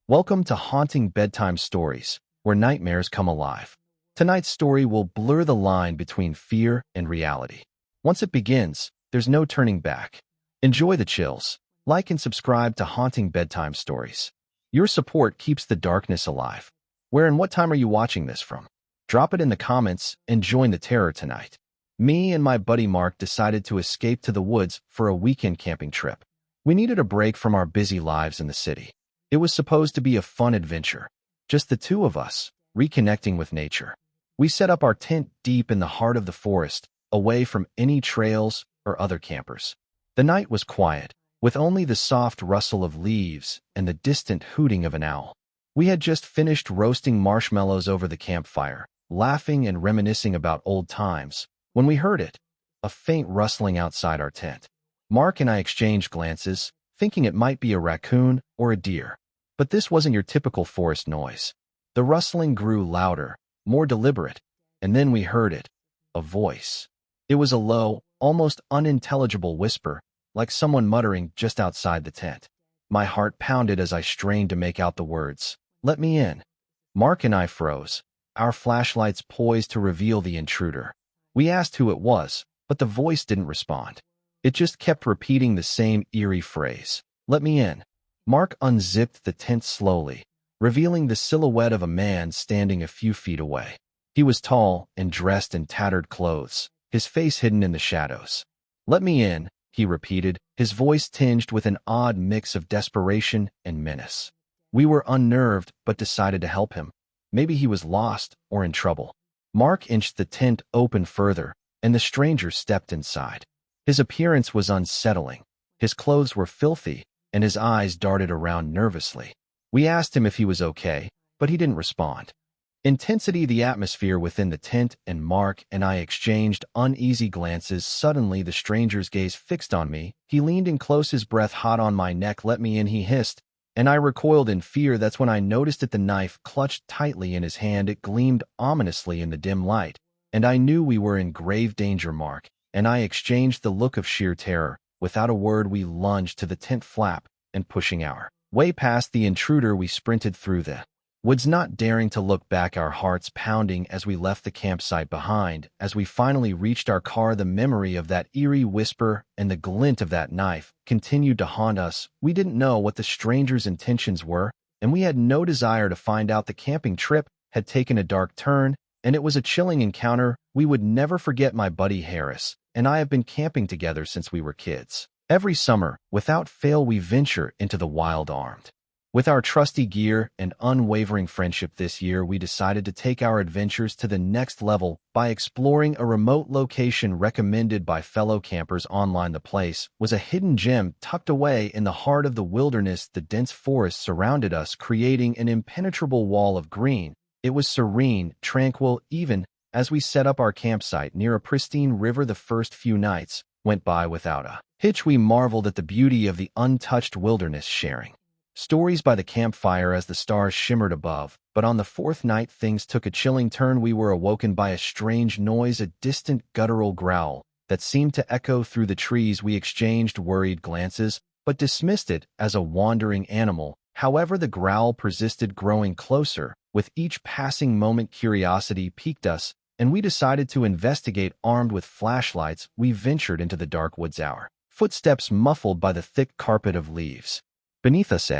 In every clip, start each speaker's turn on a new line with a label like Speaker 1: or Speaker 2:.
Speaker 1: Welcome to Haunting Bedtime Stories, where nightmares come alive. Tonight's story will blur the line between fear and reality. Once it begins, there's no turning back. Enjoy the chills. Like and subscribe to Haunting Bedtime Stories. Your support keeps the darkness alive. Where and what time are you watching this from? Drop it in the comments and join the terror tonight. Me and my buddy Mark decided to escape to the woods for a weekend camping trip. We needed a break from our busy lives in the city. It was supposed to be a fun adventure, just the two of us, reconnecting with nature. We set up our tent deep in the heart of the forest, away from any trails or other campers. The night was quiet, with only the soft rustle of leaves and the distant hooting of an owl. We had just finished roasting marshmallows over the campfire, laughing and reminiscing about old times, when we heard it, a faint rustling outside our tent. Mark and I exchanged glances, thinking it might be a raccoon or a deer. But this wasn't your typical forest noise. The rustling grew louder, more deliberate, and then we heard it, a voice. It was a low, almost unintelligible whisper, like someone muttering just outside the tent. My heart pounded as I strained to make out the words, "Let me in." Mark and I froze, our flashlights poised to reveal the intruder. We asked who it was, but the voice didn't respond. It just kept repeating the same eerie phrase, "Let me in." Mark unzipped the tent slowly, revealing the silhouette of a man standing a few feet away. He was tall and dressed in tattered clothes, his face hidden in the shadows. "Let me in," he repeated, his voice tinged with an odd mix of desperation and menace. We were unnerved but decided to help him. Maybe he was lost or in trouble. Mark inched the tent open further, and the stranger stepped inside. His appearance was unsettling. His clothes were filthy, and his eyes darted around nervously. We asked him if he was okay, but he didn't respond. Intensity the atmosphere within the tent, and Mark and I exchanged uneasy glances. Suddenly the stranger's gaze fixed on me. He leaned in close, his breath hot on my neck. "Let me in," he hissed, and I recoiled in fear. That's when I noticed the knife clutched tightly in his hand. It gleamed ominously in the dim light, and I knew we were in grave danger. Mark and I exchanged the look of sheer terror. Without a word, we lunged to the tent flap, and pushing our way past the intruder, we sprinted through the woods, not daring to look back, our hearts pounding as we left the campsite behind. As we finally reached our car, the memory of that eerie whisper and the glint of that knife continued to haunt us. We didn't know what the stranger's intentions were, and we had no desire to find out. The camping trip had taken a dark turn, and it was a chilling encounter we would never forget. My buddy Harris and I have been camping together since we were kids. Every summer, without fail, we venture into the wild armed. With our trusty gear and unwavering friendship, this year we decided to take our adventures to the next level by exploring a remote location recommended by fellow campers online. The place was a hidden gem tucked away in the heart of the wilderness. The dense forest surrounded us, creating an impenetrable wall of green. It was serene, tranquil, even as we set up our campsite near a pristine river. The first few nights went by without a hitch. We marveled at the beauty of the untouched wilderness, sharing stories by the campfire as the stars shimmered above. But on the fourth night, things took a chilling turn. We were awoken by a strange noise, a distant guttural growl that seemed to echo through the trees. We exchanged worried glances, but dismissed it as a wandering animal. However, the growl persisted, growing closer. With each passing moment, curiosity piqued us, and we decided to investigate. Armed with flashlights, we ventured into the dark woods, our footsteps muffled by the thick carpet of leaves beneath us.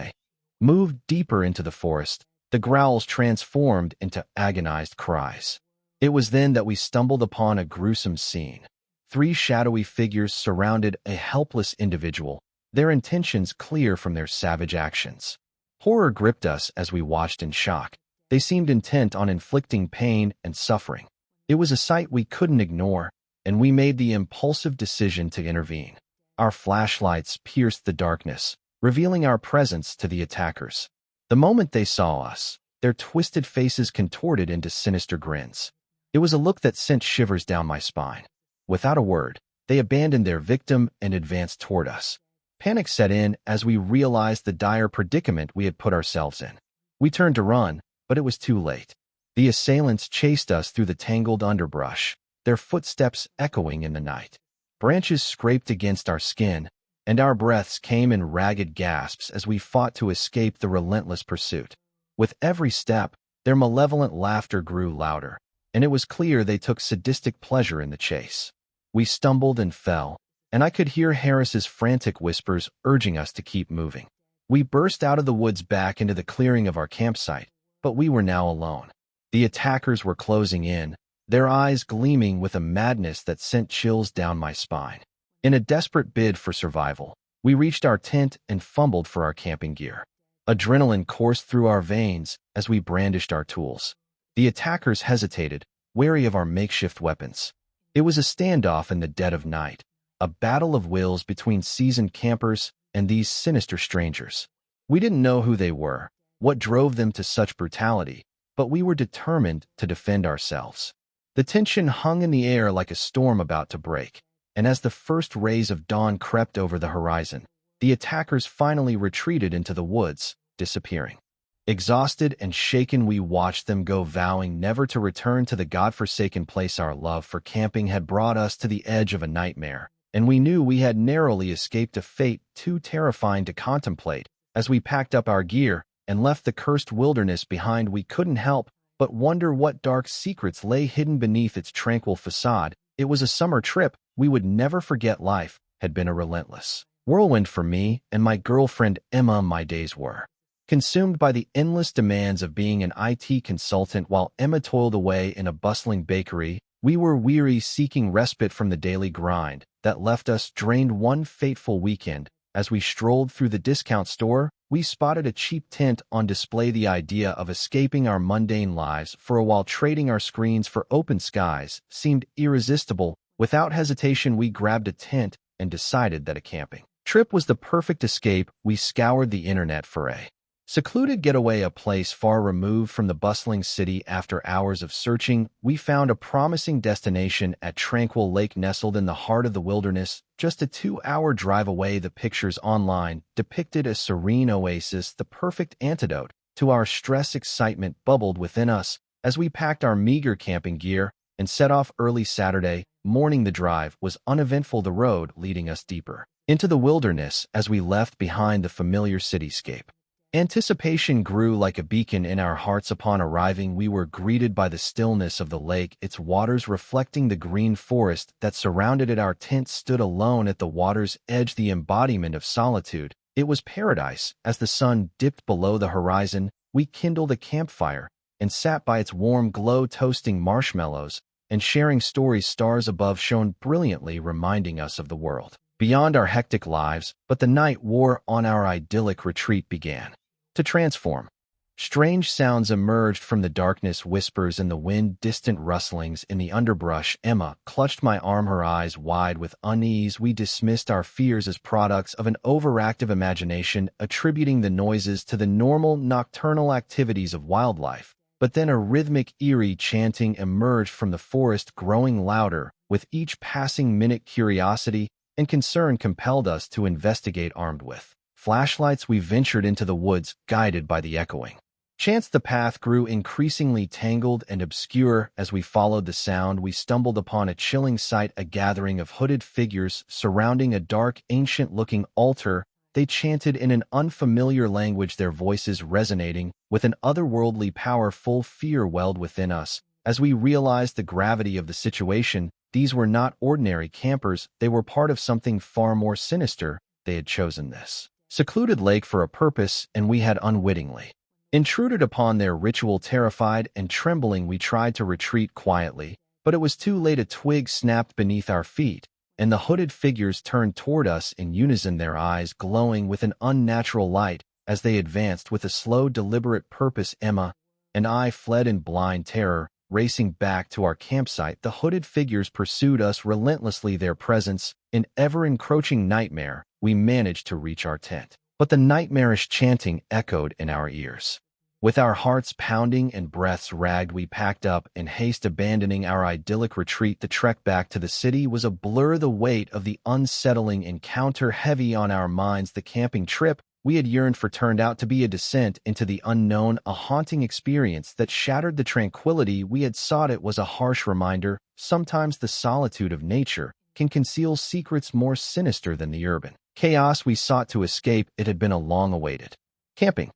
Speaker 1: Moved deeper into the forest, the growls transformed into agonized cries. It was then that we stumbled upon a gruesome scene. Three shadowy figures surrounded a helpless individual, their intentions clear from their savage actions. Horror gripped us as we watched in shock. They seemed intent on inflicting pain and suffering. It was a sight we couldn't ignore, and we made the impulsive decision to intervene. Our flashlights pierced the darkness, revealing our presence to the attackers. The moment they saw us, their twisted faces contorted into sinister grins. It was a look that sent shivers down my spine. Without a word, they abandoned their victim and advanced toward us. Panic set in as we realized the dire predicament we had put ourselves in. We turned to run, but it was too late. The assailants chased us through the tangled underbrush, their footsteps echoing in the night. Branches scraped against our skin, and our breaths came in ragged gasps as we fought to escape the relentless pursuit. With every step, their malevolent laughter grew louder, and it was clear they took sadistic pleasure in the chase. We stumbled and fell, and I could hear Harris's frantic whispers urging us to keep moving. We burst out of the woods back into the clearing of our campsite, but we were now alone. The attackers were closing in, their eyes gleaming with a madness that sent chills down my spine. In a desperate bid for survival, we reached our tent and fumbled for our camping gear. Adrenaline coursed through our veins as we brandished our tools. The attackers hesitated, wary of our makeshift weapons. It was a standoff in the dead of night, a battle of wills between seasoned campers and these sinister strangers. We didn't know who they were, what drove them to such brutality, but we were determined to defend ourselves. The tension hung in the air like a storm about to break, and as the first rays of dawn crept over the horizon, the attackers finally retreated into the woods, disappearing. Exhausted and shaken, we watched them go, vowing never to return to the godforsaken place. Our love for camping had brought us to the edge of a nightmare, and we knew we had narrowly escaped a fate too terrifying to contemplate. As we packed up our gear and left the cursed wilderness behind, we couldn't help but wonder what dark secrets lay hidden beneath its tranquil facade. It was a summer trip we would never forget. Life had been a relentless whirlwind for me and my girlfriend Emma. My days were consumed by the endless demands of being an IT consultant while Emma toiled away in a bustling bakery. We were weary, seeking respite from the daily grind that left us drained. One fateful weekend, as we strolled through the discount store, we spotted a cheap tent on display. The idea of escaping our mundane lives for a while, trading our screens for open skies, seemed irresistible. Without hesitation, we grabbed a tent and decided that a camping trip was the perfect escape. We scoured the internet for a secluded getaway, a place far removed from the bustling city. After hours of searching, we found a promising destination at Tranquil Lake, nestled in the heart of the wilderness, just a 2-hour drive away. The pictures online depicted a serene oasis, the perfect antidote to our stress. Excitement bubbled within us as we packed our meager camping gear and set off early Saturday morning. The drive was uneventful, the road leading us deeper into the wilderness as we left behind the familiar cityscape. Anticipation grew like a beacon in our hearts. Upon arriving, we were greeted by the stillness of the lake, its waters reflecting the green forest that surrounded it. Our tent stood alone at the water's edge, the embodiment of solitude. It was paradise. As the sun dipped below the horizon, we kindled a campfire and sat by its warm glow, toasting marshmallows and sharing stories. Stars above shone brilliantly, reminding us of the world beyond our hectic lives. But the night wore on. Our idyllic retreat began to transform. Strange sounds emerged from the darkness, whispers in the wind, distant rustlings in the underbrush. Emma clutched my arm, her eyes wide with unease. We dismissed our fears as products of an overactive imagination, attributing the noises to the normal nocturnal activities of wildlife. But then a rhythmic, eerie chanting emerged from the forest, growing louder with each passing minute. Curiosity and concern compelled us to investigate. Armed with flashlights, we ventured into the woods, guided by the echoing chants. The path grew increasingly tangled and obscure. As we followed the sound, we stumbled upon a chilling sight, a gathering of hooded figures surrounding a dark, ancient-looking altar. They chanted in an unfamiliar language, their voices resonating with an otherworldly power. Full fear welled within us as we realized the gravity of the situation. These were not ordinary campers, they were part of something far more sinister. They had chosen this secluded lake for a purpose, and we had unwittingly intruded upon their ritual. Terrified and trembling, we tried to retreat quietly, but it was too late. A twig snapped beneath our feet, and the hooded figures turned toward us in unison, their eyes glowing with an unnatural light as they advanced with a slow, deliberate purpose. Emma and I fled in blind terror, racing back to our campsite. The hooded figures pursued us relentlessly, their presence an ever-encroaching nightmare. We managed to reach our tent, but the nightmarish chanting echoed in our ears. With our hearts pounding and breaths ragged, we packed up in haste, abandoning our idyllic retreat. The trek back to the city was a blur, the weight of the unsettling encounter heavy on our minds. The camping trip we had yearned for turned out to be a descent into the unknown, a haunting experience that shattered the tranquility we had sought. It was a harsh reminder. Sometimes the solitude of nature can conceal secrets more sinister than the urban chaos we sought to escape, it had been a long-awaited camping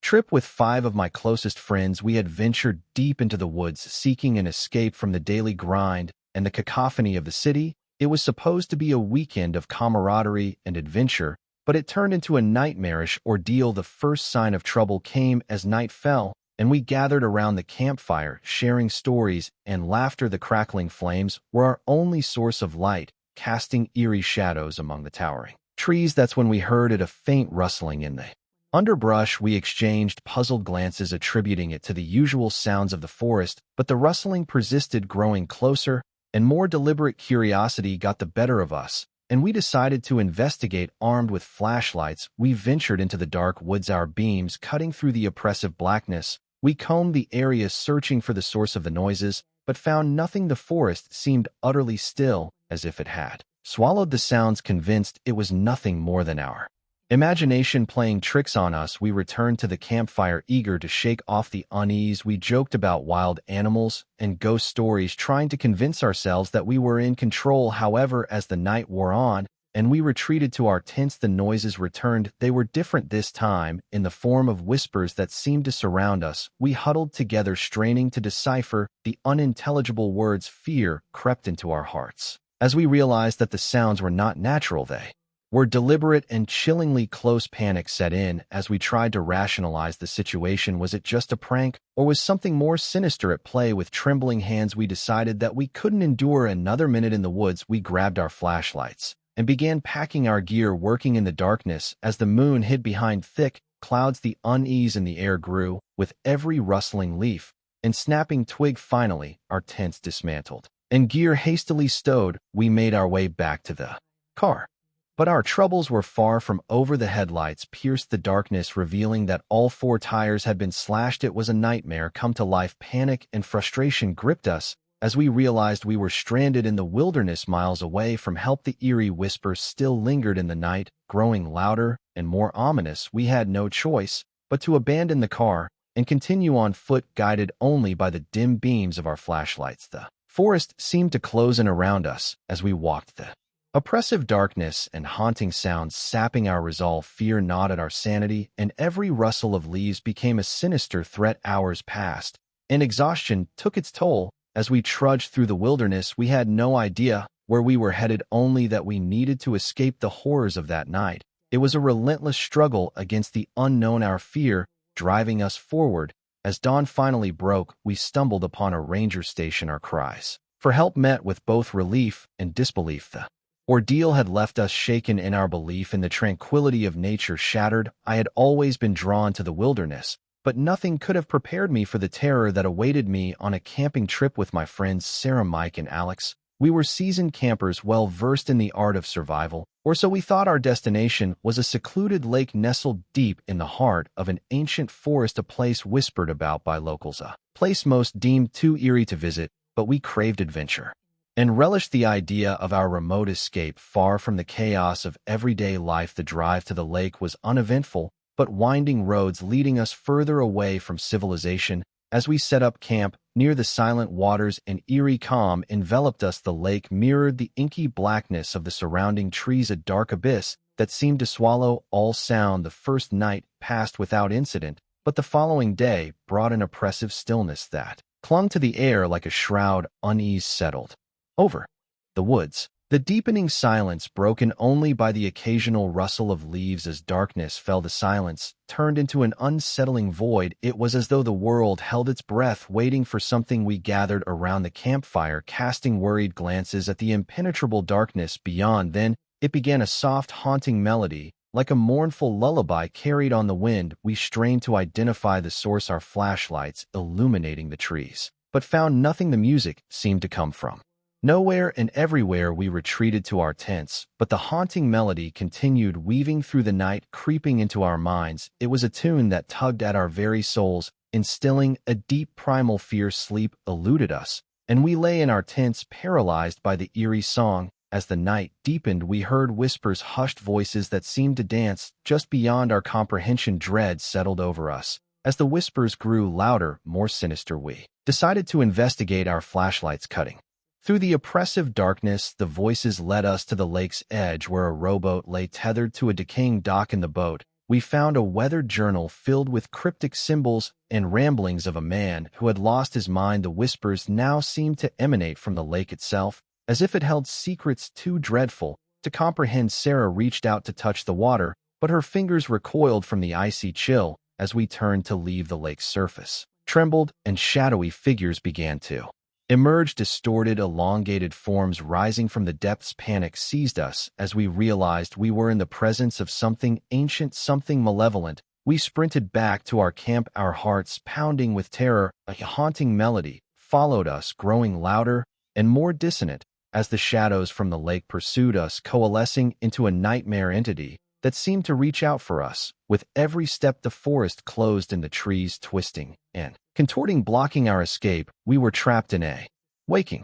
Speaker 1: trip with 5 of my closest friends. We had ventured deep into the woods, seeking an escape from the daily grind and the cacophony of the city. It was supposed to be a weekend of camaraderie and adventure, but it turned into a nightmarish ordeal. The first sign of trouble came as night fell, and we gathered around the campfire, sharing stories and laughter. The crackling flames were our only source of light, casting eerie shadows among the towering trees. That's when we heard a faint rustling in the underbrush. We exchanged puzzled glances, attributing it to the usual sounds of the forest, but the rustling persisted, growing closer, and more deliberate curiosity got the better of us, and we decided to investigate. Armed with flashlights, we ventured into the dark woods, our beams cutting through the oppressive blackness. We combed the area, searching for the source of the noises, but found nothing. The forest seemed utterly still, as if it had swallowed the sounds, convinced it was nothing more than our imagination playing tricks on us. We returned to the campfire, eager to shake off the unease. We joked about wild animals and ghost stories, trying to convince ourselves that we were in control. However, as the night wore on and we retreated to our tents, the noises returned. They were different this time, in the form of whispers that seemed to surround us. We huddled together, straining to decipher the unintelligible words. Fear crept into our hearts as we realized that the sounds were not natural. They were deliberate and chillingly close. Panic set in as we tried to rationalize the situation. Was it just a prank, or was something more sinister at play? With trembling hands, we decided that we couldn't endure another minute in the woods. We grabbed our flashlights and began packing our gear, working in the darkness. As the moon hid behind thick clouds, the unease in the air grew with every rustling leaf and snapping twig. Finally, our tents dismantled and gear hastily stowed, we made our way back to the car. But our troubles were far from over. The headlights pierced the darkness, revealing that all 4 tires had been slashed. It was a nightmare come to life. Panic and frustration gripped us as we realized we were stranded in the wilderness, miles away from help. The eerie whispers still lingered in the night, growing louder and more ominous. We had no choice but to abandon the car and continue on foot, guided only by the dim beams of our flashlights. The forest seemed to close in around us as we walked, the oppressive darkness and haunting sounds sapping our resolve. Fear gnawed at our sanity, and every rustle of leaves became a sinister threat. Hours passed, and exhaustion took its toll. As we trudged through the wilderness, we had no idea where we were headed, only that we needed to escape the horrors of that night. It was a relentless struggle against the unknown, our fear driving us forward. As dawn finally broke, we stumbled upon a ranger station. Our cries for help met with both relief and disbelief. The ordeal had left us shaken, in our belief in the tranquility of nature shattered. I had always been drawn to the wilderness, but nothing could have prepared me for the terror that awaited me on a camping trip with my friends Sarah, Mike, and Alex. We were seasoned campers, well versed in the art of survival, or so we thought. Our destination was a secluded lake nestled deep in the heart of an ancient forest, a place whispered about by locals, a place most deemed too eerie to visit, but we craved adventure and relished the idea of our remote escape, far from the chaos of everyday life. The drive to the lake was uneventful, but winding roads leading us further away from civilization. As we set up camp near the silent waters, an eerie calm enveloped us. The lake mirrored the inky blackness of the surrounding trees, a dark abyss that seemed to swallow all sound. The first night passed without incident, but the following day brought an oppressive stillness that clung to the air like a shroud. Unease settled over the woods, the deepening silence broken only by the occasional rustle of leaves. As darkness fell, the silence turned into an unsettling void. It was as though the world held its breath, waiting for something. We gathered around the campfire, casting worried glances at the impenetrable darkness beyond. Then it began, a soft, haunting melody, like a mournful lullaby carried on the wind. We strained to identify the source, our flashlights illuminating the trees, but found nothing. The music seemed to come from nowhere, and everywhere. We retreated to our tents, but the haunting melody continued, weaving through the night, creeping into our minds. It was a tune that tugged at our very souls, instilling a deep primal fear. Sleep eluded us, and we lay in our tents, paralyzed by the eerie song. As the night deepened, we heard whispers, hushed voices that seemed to dance just beyond our comprehension. Dread settled over us. As the whispers grew louder, more sinister, we decided to investigate, our flashlights cutting Through the oppressive darkness, the voices led us to the lake's edge where a rowboat lay tethered to a decaying dock. In the boat, we found a weathered journal filled with cryptic symbols and ramblings of a man who had lost his mind. The whispers now seemed to emanate from the lake itself, as if it held secrets too dreadful to comprehend. Sarah reached out to touch the water, but her fingers recoiled from the icy chill as we turned to leave the lake's surface. Trembled, and shadowy figures began to emerge, distorted, elongated forms rising from the depths. Panic seized us as we realized we were in the presence of something ancient, something malevolent. We sprinted back to our camp, our hearts pounding with terror. A haunting melody followed us, growing louder and more dissonant as the shadows from the lake pursued us, coalescing into a nightmare entity that seemed to reach out for us. With every step, the forest closed in, the trees twisting and contorting, blocking our escape. We were trapped in a waking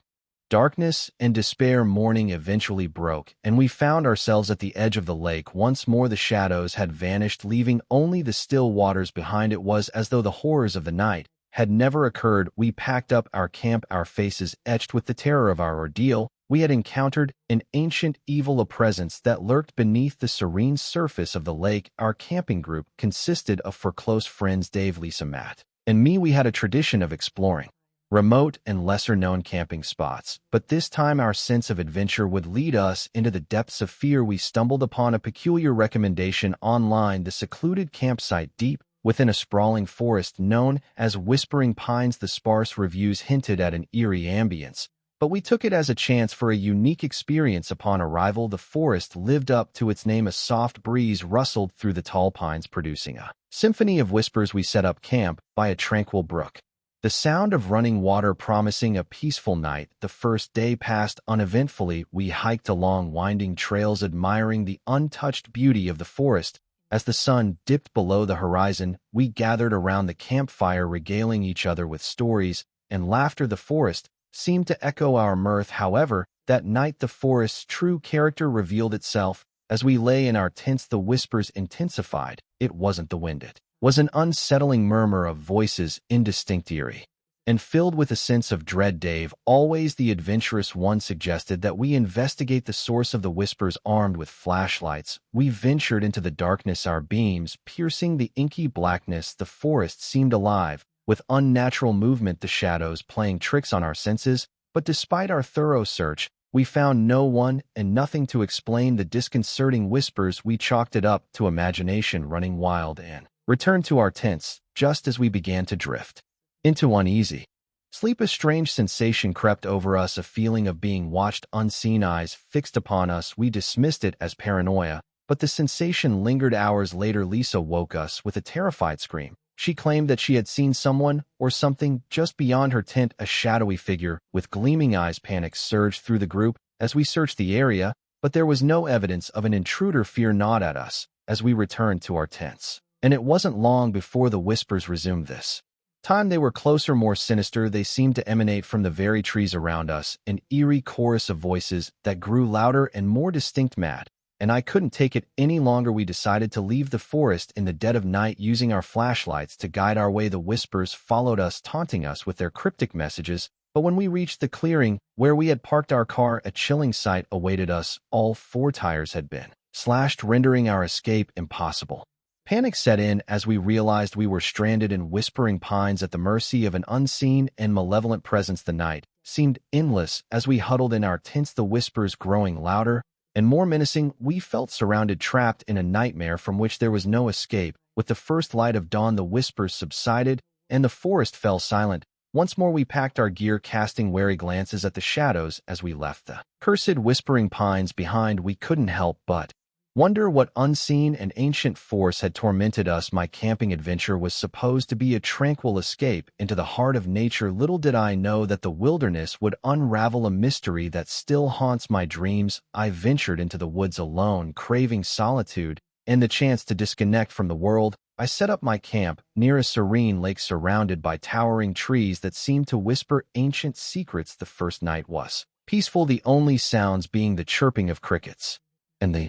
Speaker 1: darkness and despair. Morning eventually broke, and we found ourselves at the edge of the lake. Once more, the shadows had vanished, leaving only the still waters behind. It was as though the horrors of the night had never occurred. We packed up our camp, our faces etched with the terror of our ordeal. We had encountered an ancient evil, a presence that lurked beneath the serene surface of the lake. Our camping group consisted of four close friends: Dave, Lisa, Matt, and me. We had a tradition of exploring remote and lesser-known camping spots, but this time our sense of adventure would lead us into the depths of fear. We stumbled upon a peculiar recommendation online: the secluded campsite deep within a sprawling forest known as Whispering Pines. The sparse reviews hinted at an eerie ambience, but we took it as a chance for a unique experience. Upon arrival, the forest lived up to its name. A soft breeze rustled through the tall pines, producing a symphony of whispers. We set up camp by a tranquil brook, the sound of running water promising a peaceful night. The first day passed uneventfully. We hiked along winding trails, admiring the untouched beauty of the forest. As the sun dipped below the horizon, we gathered around the campfire, regaling each other with stories and laughter. The forest seemed to echo our mirth. However, that night the forest's true character revealed itself. As we lay in our tents, the whispers intensified. It wasn't the wind, it was an unsettling murmur of voices, indistinct, eerie, and filled with a sense of dread. Dave, always the adventurous one, suggested that we investigate the source of the whispers. Armed with flashlights, we ventured into the darkness, our beams piercing the inky blackness. The forest seemed alive, with unnatural movement, the shadows playing tricks on our senses. But despite our thorough search, we found no one and nothing to explain the disconcerting whispers. We chalked it up to imagination running wild and returned to our tents just as we began to drift into uneasy sleep. A strange sensation crept over us, a feeling of being watched, unseen eyes fixed upon us. We dismissed it as paranoia, but the sensation lingered. Hours later, Lisa woke us with a terrified scream. She claimed that she had seen someone or something just beyond her tent, a shadowy figure with gleaming eyes. Panic surged through the group as we searched the area, but there was no evidence of an intruder. Fear gnawed at us as we returned to our tents, and it wasn't long before the whispers resumed. This time they were closer, more sinister. They seemed to emanate from the very trees around us, an eerie chorus of voices that grew louder and more distinct. Matt and I couldn't take it any longer. We decided to leave the forest in the dead of night, using our flashlights to guide our way. The whispers followed us, taunting us with their cryptic messages, but when we reached the clearing where we had parked our car, a chilling sight awaited us. All four tires had been slashed, rendering our escape impossible. Panic set in as we realized we were stranded in Whispering Pines, at the mercy of an unseen and malevolent presence. The night seemed endless as we huddled in our tents, the whispers growing louder and more menacing. We felt surrounded, trapped in a nightmare from which there was no escape. With the first light of dawn, the whispers subsided and the forest fell silent. Once more we packed our gear, casting wary glances at the shadows as we left the cursed Whispering Pines behind. We couldn't help but wonder what unseen and ancient force had tormented us. My camping adventure was supposed to be a tranquil escape into the heart of nature. Little did I know that the wilderness would unravel a mystery that still haunts my dreams. I ventured into the woods alone, craving solitude and the chance to disconnect from the world. I set up my camp near a serene lake, surrounded by towering trees that seemed to whisper ancient secrets. The first night was peaceful, the only sounds being the chirping of crickets and the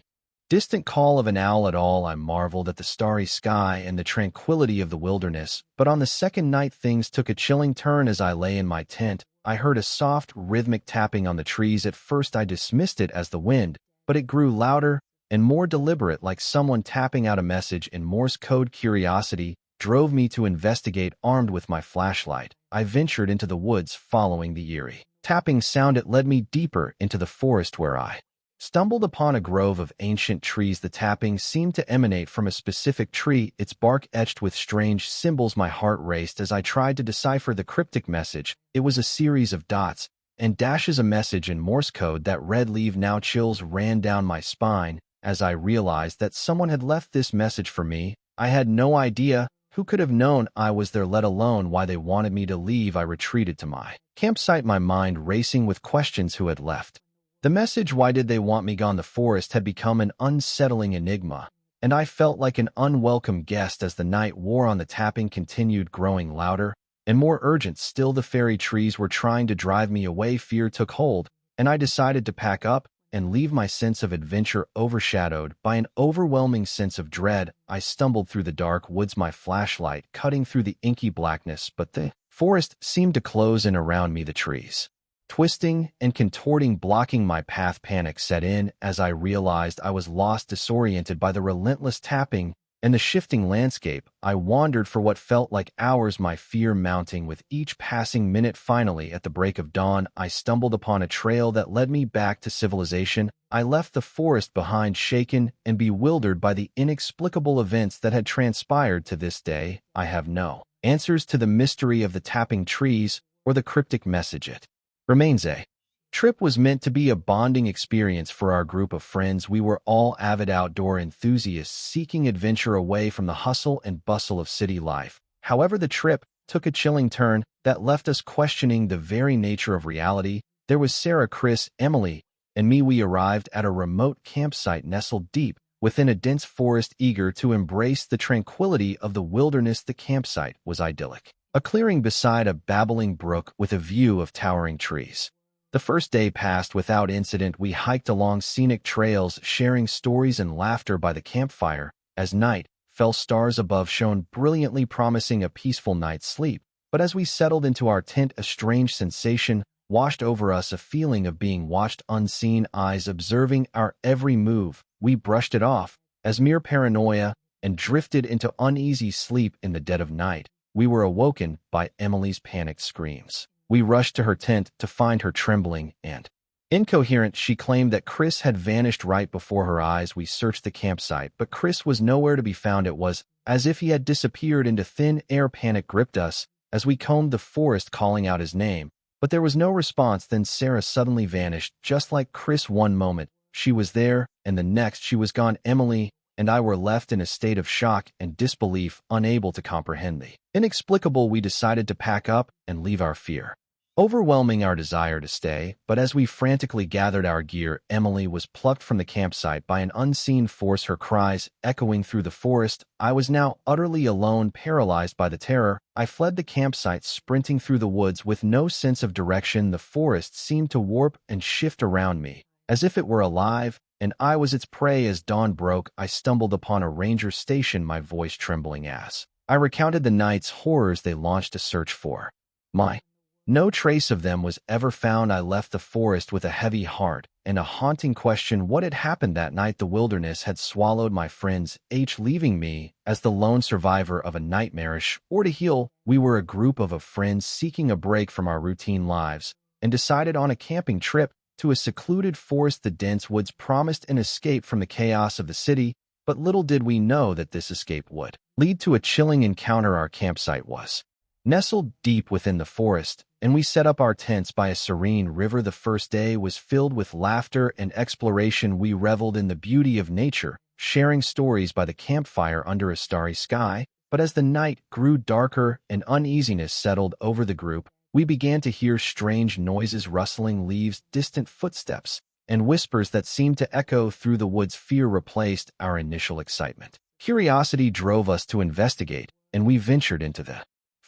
Speaker 1: distant call of an owl at all. I marveled at the starry sky and the tranquility of the wilderness, but on the second night things took a chilling turn. As I lay in my tent, I heard a soft, rhythmic tapping on the trees. At first I dismissed it as the wind, but it grew louder and more deliberate, like someone tapping out a message in Morse code. Curiosity drove me to investigate. Armed with my flashlight, I ventured into the woods, following the eerie tapping sound. It led me deeper into the forest, where I stumbled upon a grove of ancient trees. The tapping seemed to emanate from a specific tree, its bark etched with strange symbols. My heart raced as I tried to decipher the cryptic message. It was a series of dots and dashes, a message in Morse code that read, "Leave now." Chills ran down my spine as I realized that someone had left this message for me. I had no idea who could have known I was there, let alone why they wanted me to leave. I retreated to my campsite, my mind racing with questions. Who had left the message? Why did they want me gone? The forest had become an unsettling enigma, and I felt like an unwelcome guest. As the night wore on, the tapping continued, growing louder and more urgent. Still, the fairy trees were trying to drive me away. Fear took hold, and I decided to pack up and leave. My sense of adventure overshadowed by an overwhelming sense of dread. I stumbled through the dark woods, my flashlight cutting through the inky blackness, but the forest seemed to close in around me, the trees twisting and contorting, blocking my path. Panic set in as I realized I was lost, disoriented by the relentless tapping and the shifting landscape. I wandered for what felt like hours, my fear mounting with each passing minute. Finally, at the break of dawn, I stumbled upon a trail that led me back to civilization. I left the forest behind, shaken and bewildered by the inexplicable events that had transpired. To this day, I have no answers to the mystery of the tapping trees or the cryptic message. It remains a trip was meant to be a bonding experience for our group of friends. We were all avid outdoor enthusiasts seeking adventure away from the hustle and bustle of city life. However, the trip took a chilling turn that left us questioning the very nature of reality. There was Sarah, Chris, Emily, and me. We arrived at a remote campsite nestled deep within a dense forest, eager to embrace the tranquility of the wilderness. The campsite was idyllic, a clearing beside a babbling brook with a view of towering trees. The first day passed without incident. We hiked along scenic trails, sharing stories and laughter by the campfire. As night fell, stars above shone brilliantly, promising a peaceful night's sleep. But as we settled into our tent, a strange sensation washed over us, a feeling of being watched, unseen eyes observing our every move. We brushed it off as mere paranoia and drifted into uneasy sleep. In the dead of night, we were awoken by Emily's panicked screams. We rushed to her tent to find her trembling and incoherent. She claimed that Chris had vanished right before her eyes. We searched the campsite, but Chris was nowhere to be found. It was as if he had disappeared into thin air. Panic gripped us as we combed the forest, calling out his name, but there was no response. Then Sarah suddenly vanished, just like Chris. One moment she was there, and the next she was gone. Emily and I were left in a state of shock and disbelief, unable to comprehend the inexplicable. We decided to pack up and leave, our fear overwhelming our desire to stay. But as we frantically gathered our gear, Emily was plucked from the campsite by an unseen force, her cries echoing through the forest. I was now utterly alone, paralyzed by the terror. I fled the campsite, sprinting through the woods with no sense of direction. The forest seemed to warp and shift around me, as if it were alive, and I was its prey. As dawn broke, I stumbled upon a ranger station, my voice trembling as I recounted the night's horrors. They launched a search for my no trace of them was ever found. I left the forest with a heavy heart and a haunting question: what had happened that night? The wilderness had swallowed my friends, leaving me as the lone survivor of a nightmarish ordeal. We were a group of friends seeking a break from our routine lives and decided on a camping trip to a secluded forest. The dense woods promised an escape from the chaos of the city, but little did we know that this escape would lead to a chilling encounter. Our campsite was nestled deep within the forest, and we set up our tents by a serene river. The first day was filled with laughter and exploration. We reveled in the beauty of nature, sharing stories by the campfire under a starry sky. But as the night grew darker and uneasiness settled over the group, we began to hear strange noises, rustling leaves, distant footsteps, and whispers that seemed to echo through the woods. Fear replaced our initial excitement. Curiosity drove us to investigate, and we ventured into the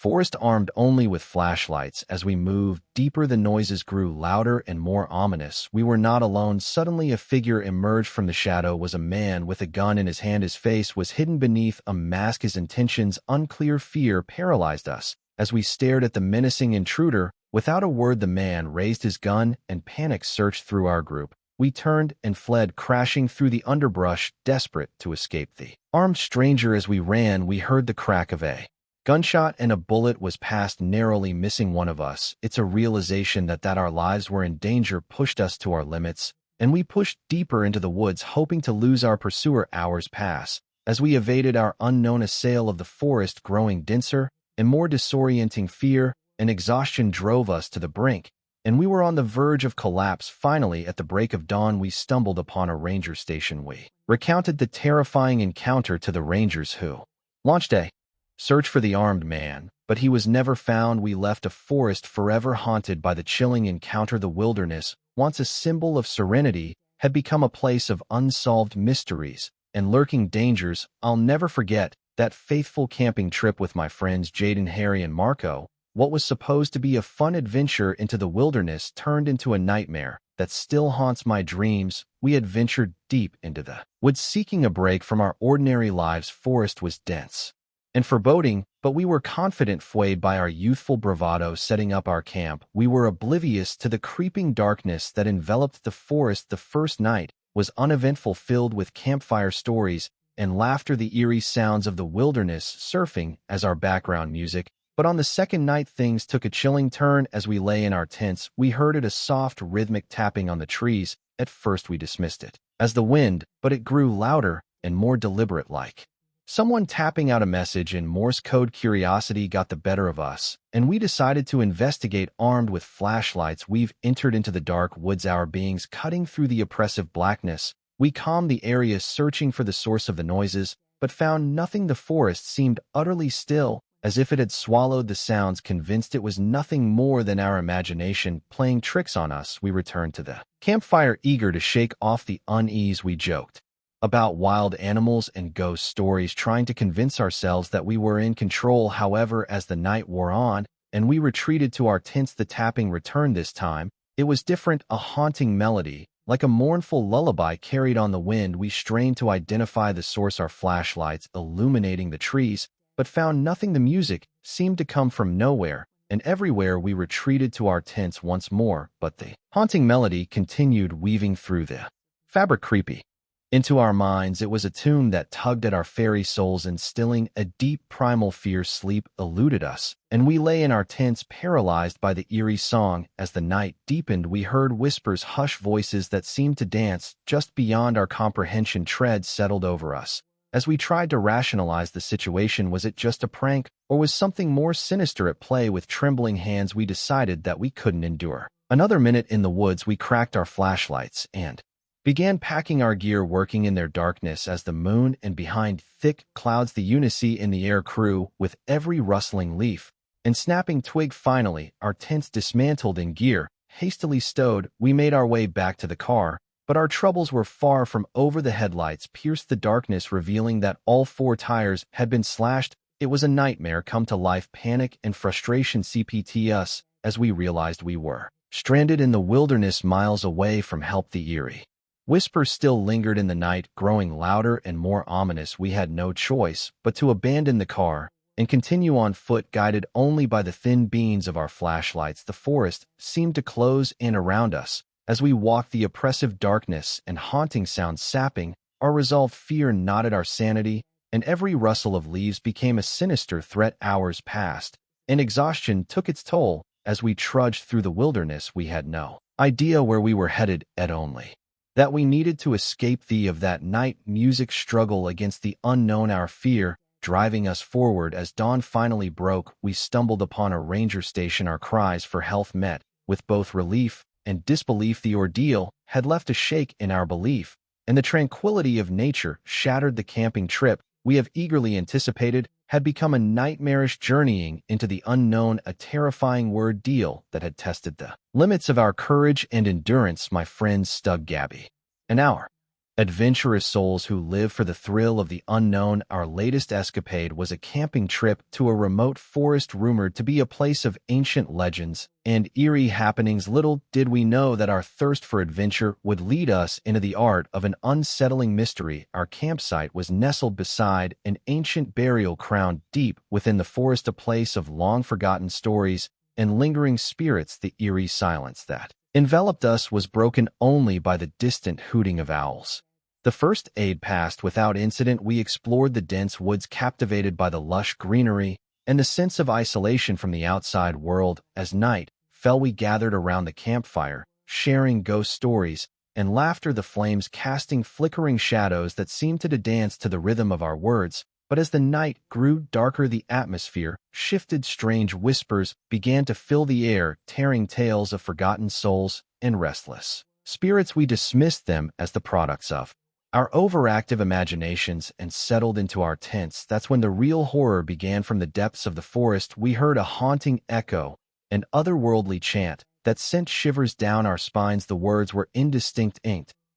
Speaker 1: forest armed only with flashlights. As we moved deeper, the noises grew louder and more ominous. We were not alone. Suddenly, a figure emerged from the shadow. Was a man with a gun in his hand. His face was hidden beneath a mask. His intentions unclear. Fear paralyzed us. As we stared at the menacing intruder, without a word, the man raised his gun and panic surged through our group. We turned and fled, crashing through the underbrush, desperate to escape the armed stranger. As we ran, we heard the crack of a gunshot and a bullet was passed, narrowly missing one of us. It's a realization that our lives were in danger pushed us to our limits, and we pushed deeper into the woods, hoping to lose our pursuer. Hours pass as we evaded our unknown assail of the forest, growing denser and more disorienting. Fear and exhaustion drove us to the brink, and we were on the verge of collapse. Finally, at the break of dawn, we stumbled upon a ranger station. We recounted the terrifying encounter to the rangers, who launched a search for the armed man, but he was never found. We left a forest forever haunted by the chilling encounter. The wilderness, once a symbol of serenity, had become a place of unsolved mysteries and lurking dangers. I'll never forget that faithful camping trip with my friends Jaden, Harry, and Marco. What was supposed to be a fun adventure into the wilderness turned into a nightmare that still haunts my dreams. We had ventured deep into the woods, seeking a break from our ordinary lives. Forest was dense and foreboding, but we were confident, swayed by our youthful bravado. Setting up our camp, we were oblivious to the creeping darkness that enveloped the forest. The first night was uneventful, filled with campfire stories and laughter, the eerie sounds of the wilderness surfing as our background music. But on the second night, things took a chilling turn. As we lay in our tents, we heard a soft, rhythmic tapping on the trees. At first, we dismissed it as the wind, but it grew louder and more deliberate, like someone tapping out a message in Morse code. Curiosity got the better of us, and we decided to investigate. Armed with flashlights, we've entered into the dark woods, our beings cutting through the oppressive blackness. We combed the area, searching for the source of the noises, but found nothing. The forest seemed utterly still, as if it had swallowed the sounds. Convinced it was nothing more than our imagination playing tricks on us, we returned to the campfire, eager to shake off the unease. We joked about wild animals and ghost stories, trying to convince ourselves that we were in control. However, as the night wore on and we retreated to our tents, the tapping returned. This time, it was different, a haunting melody, like a mournful lullaby carried on the wind. We strained to identify the source, our flashlights illuminating the trees, but found nothing. The music seemed to come from nowhere, and everywhere. We retreated to our tents once more, but the haunting melody continued, weaving through the fabric, creepy into our minds. It was a tune that tugged at our fairy souls, instilling a deep primal fear. Sleep eluded us, and we lay in our tents, paralyzed by the eerie song. As the night deepened, we heard whispers, hushed voices that seemed to dance just beyond our comprehension. Treads settled over us as we tried to rationalize the situation. Was it just a prank, or was something more sinister at play? With trembling hands, we decided that we couldn't endure another minute in the woods. We cracked our flashlights and began packing our gear, working in their darkness as the moon and behind thick clouds. The uneasy in the air grew with every rustling leaf and snapping twig. Finally, our tents dismantled and gear hastily stowed, we made our way back to the car. But our troubles were far from over. The headlights pierced the darkness, revealing that all four tires had been slashed. It was a nightmare come to life. Panic and frustration CPT us as we realized we were stranded in the wilderness, miles away from help. The eerie whispers still lingered in the night, growing louder and more ominous. We had no choice but to abandon the car and continue on foot, guided only by the thin beams of our flashlights. The forest seemed to close in around us as we walked, the oppressive darkness and haunting sounds sapping our resolve. Fear knotted our sanity, and every rustle of leaves became a sinister threat. Hours passed, and exhaustion took its toll. As we trudged through the wilderness, we had no idea where we were headed, and only that we needed to escape the of that night. Music struggle against the unknown, our fear driving us forward. As dawn finally broke, we stumbled upon a ranger station. Our cries for help met with both relief and disbelief. The ordeal had left a shake in our belief, and the tranquility of nature shattered. The camping trip we have eagerly anticipated had become a nightmarish journeying into the unknown, a terrifying ordeal that had tested the limits of our courage and endurance. My friends, Stug, Gabby, and our Adventurous souls who live for the thrill of the unknown, our latest escapade was a camping trip to a remote forest rumored to be a place of ancient legends and eerie happenings. Little did we know that our thirst for adventure would lead us into the art of an unsettling mystery. Our campsite was nestled beside an ancient burial ground deep within the forest, a place of long-forgotten stories and lingering spirits. The eerie silence that enveloped us was broken only by the distant hooting of owls. The first aid passed without incident. We explored the dense woods, captivated by the lush greenery and the sense of isolation from the outside world. As night fell, we gathered around the campfire, sharing ghost stories and laughter, the flames casting flickering shadows that seemed to dance to the rhythm of our words. But as the night grew darker, the atmosphere shifted. Strange whispers began to fill the air, tearing tales of forgotten souls and restless spirits. We dismissed them as the products of our overactive imaginations and settled into our tents. That's when the real horror began. From the depths of the forest, we heard a haunting echo, an otherworldly chant that sent shivers down our spines. The words were indistinct,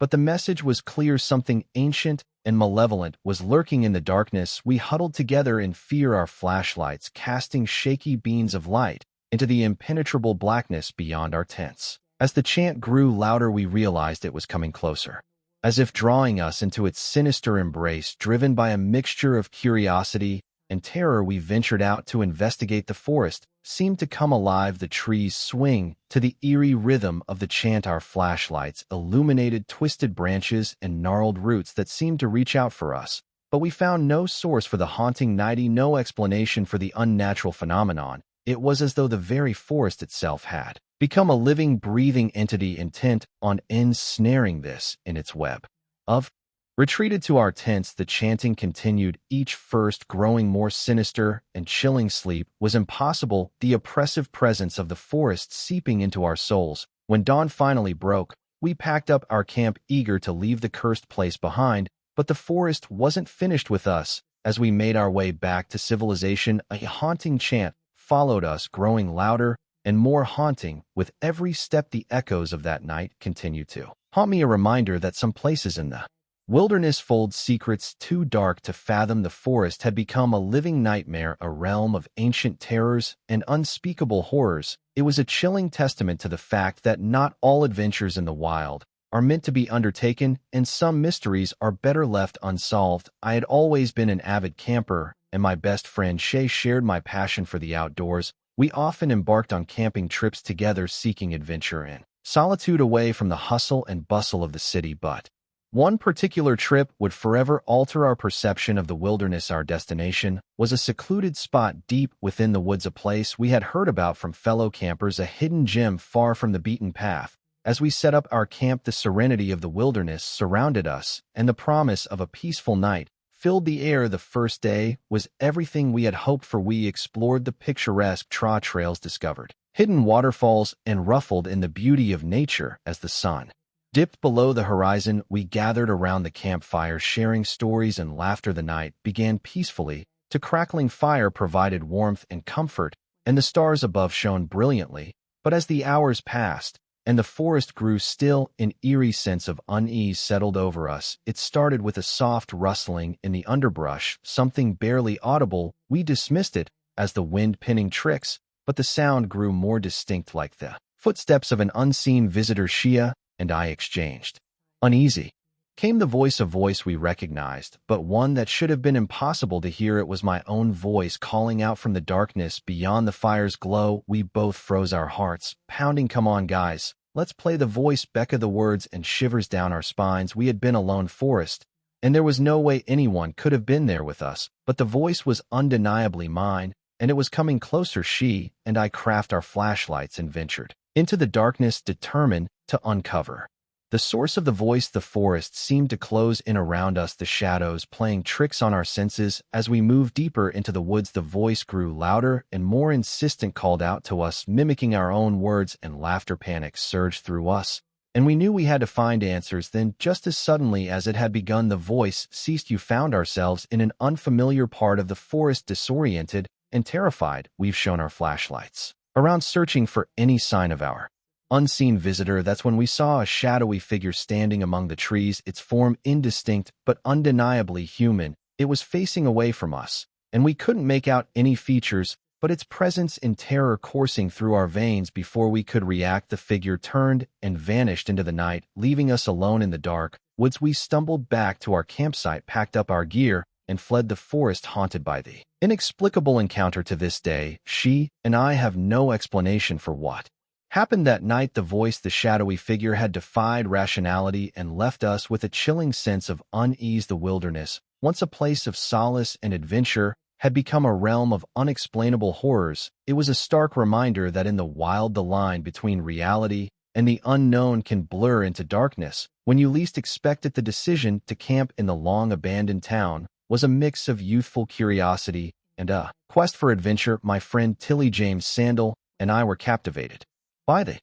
Speaker 1: but the message was clear. Something ancient and malevolent was lurking in the darkness. We huddled together in fear, our flashlights casting shaky beams of light into the impenetrable blackness beyond our tents. As the chant grew louder, we realized it was coming closer, as if drawing us into its sinister embrace. Driven by a mixture of curiosity and terror, we ventured out to investigate. The forest seemed to come alive, the trees swing to the eerie rhythm of the chant. Our flashlights illuminated twisted branches and gnarled roots that seemed to reach out for us, but we found no source for the haunting night, no explanation for the unnatural phenomenon. It was as though the very forest itself had become a living, breathing entity, intent on ensnaring this in its web of. Retreated to our tents, the chanting continued, each verse growing more sinister and chilling. Sleep was impossible, the oppressive presence of the forest seeping into our souls. When dawn finally broke, we packed up our camp, eager to leave the cursed place behind, but the forest wasn't finished with us. As we made our way back to civilization, a haunting chant followed us, growing louder and more haunting with every step. The echoes of that night continued to haunt me, a reminder that some places in the wilderness hold secrets too dark to fathom. The forest had become a living nightmare, a realm of ancient terrors and unspeakable horrors. It was a chilling testament to the fact that not all adventures in the wild are meant to be undertaken, and some mysteries are better left unsolved. I had always been an avid camper, and my best friend Shay shared my passion for the outdoors. We often embarked on camping trips together, seeking adventure and solitude away from the hustle and bustle of the city. But one particular trip would forever alter our perception of the wilderness. Our destination was a secluded spot deep within the woods, a place we had heard about from fellow campers, a hidden gem far from the beaten path. As we set up our camp, the serenity of the wilderness surrounded us, and the promise of a peaceful night filled the air. The first day was everything we had hoped for. We explored the picturesque trails, discovered hidden waterfalls, and ruffled in the beauty of nature. As the sun dipped below the horizon, we gathered around the campfire, sharing stories and laughter. The night began peacefully. The crackling fire provided warmth and comfort, and the stars above shone brilliantly. But as the hours passed and the forest grew still, an eerie sense of unease settled over us. It started with a soft rustling in the underbrush, something barely audible. We dismissed it as the wind pinning tricks, but the sound grew more distinct, like the footsteps of an unseen visitor. Shia and I exchanged uneasy. Came the voice, a voice we recognized, but one that should have been impossible to hear. It was my own voice calling out from the darkness beyond the fire's glow. We both froze, our hearts pounding. Come on, guys, let's play. The voice beckoned, the words and shivers down our spines. We had been alone forest, and there was no way anyone could have been there with us, but the voice was undeniably mine, and it was coming closer. She and I craft our flashlights and ventured into the darkness, determined to uncover the source of the voice. The forest seemed to close in around us, the shadows playing tricks on our senses. As we moved deeper into the woods, the voice grew louder and more insistent, called out to us, mimicking our own words, and laughter. Panic surged through us, and we knew we had to find answers. Then, just as suddenly as it had begun, the voice ceased. You found ourselves in an unfamiliar part of the forest, disoriented and terrified. We've shown our flashlights around, searching for any sign of our unseen visitor, that's when we saw a shadowy figure standing among the trees, its form indistinct but undeniably human. It was facing away from us, and we couldn't make out any features, but its presence in terror coursing through our veins. Before we could react, the figure turned and vanished into the night, leaving us alone in the dark woods. We stumbled back to our campsite, packed up our gear, and fled the forest, haunted by the inexplicable encounter. To this day, she and I have no explanation for what happened that night. The shadowy figure had defied rationality and left us with a chilling sense of unease. The wilderness, once a place of solace and adventure, had become a realm of unexplainable horrors. It was a stark reminder that in the wild, the line between reality and the unknown can blur into darkness. When you least expect it, the decision to camp in the long-abandoned town was a mix of youthful curiosity and a quest for adventure. My friend Tilly James Sandel and I were captivated by the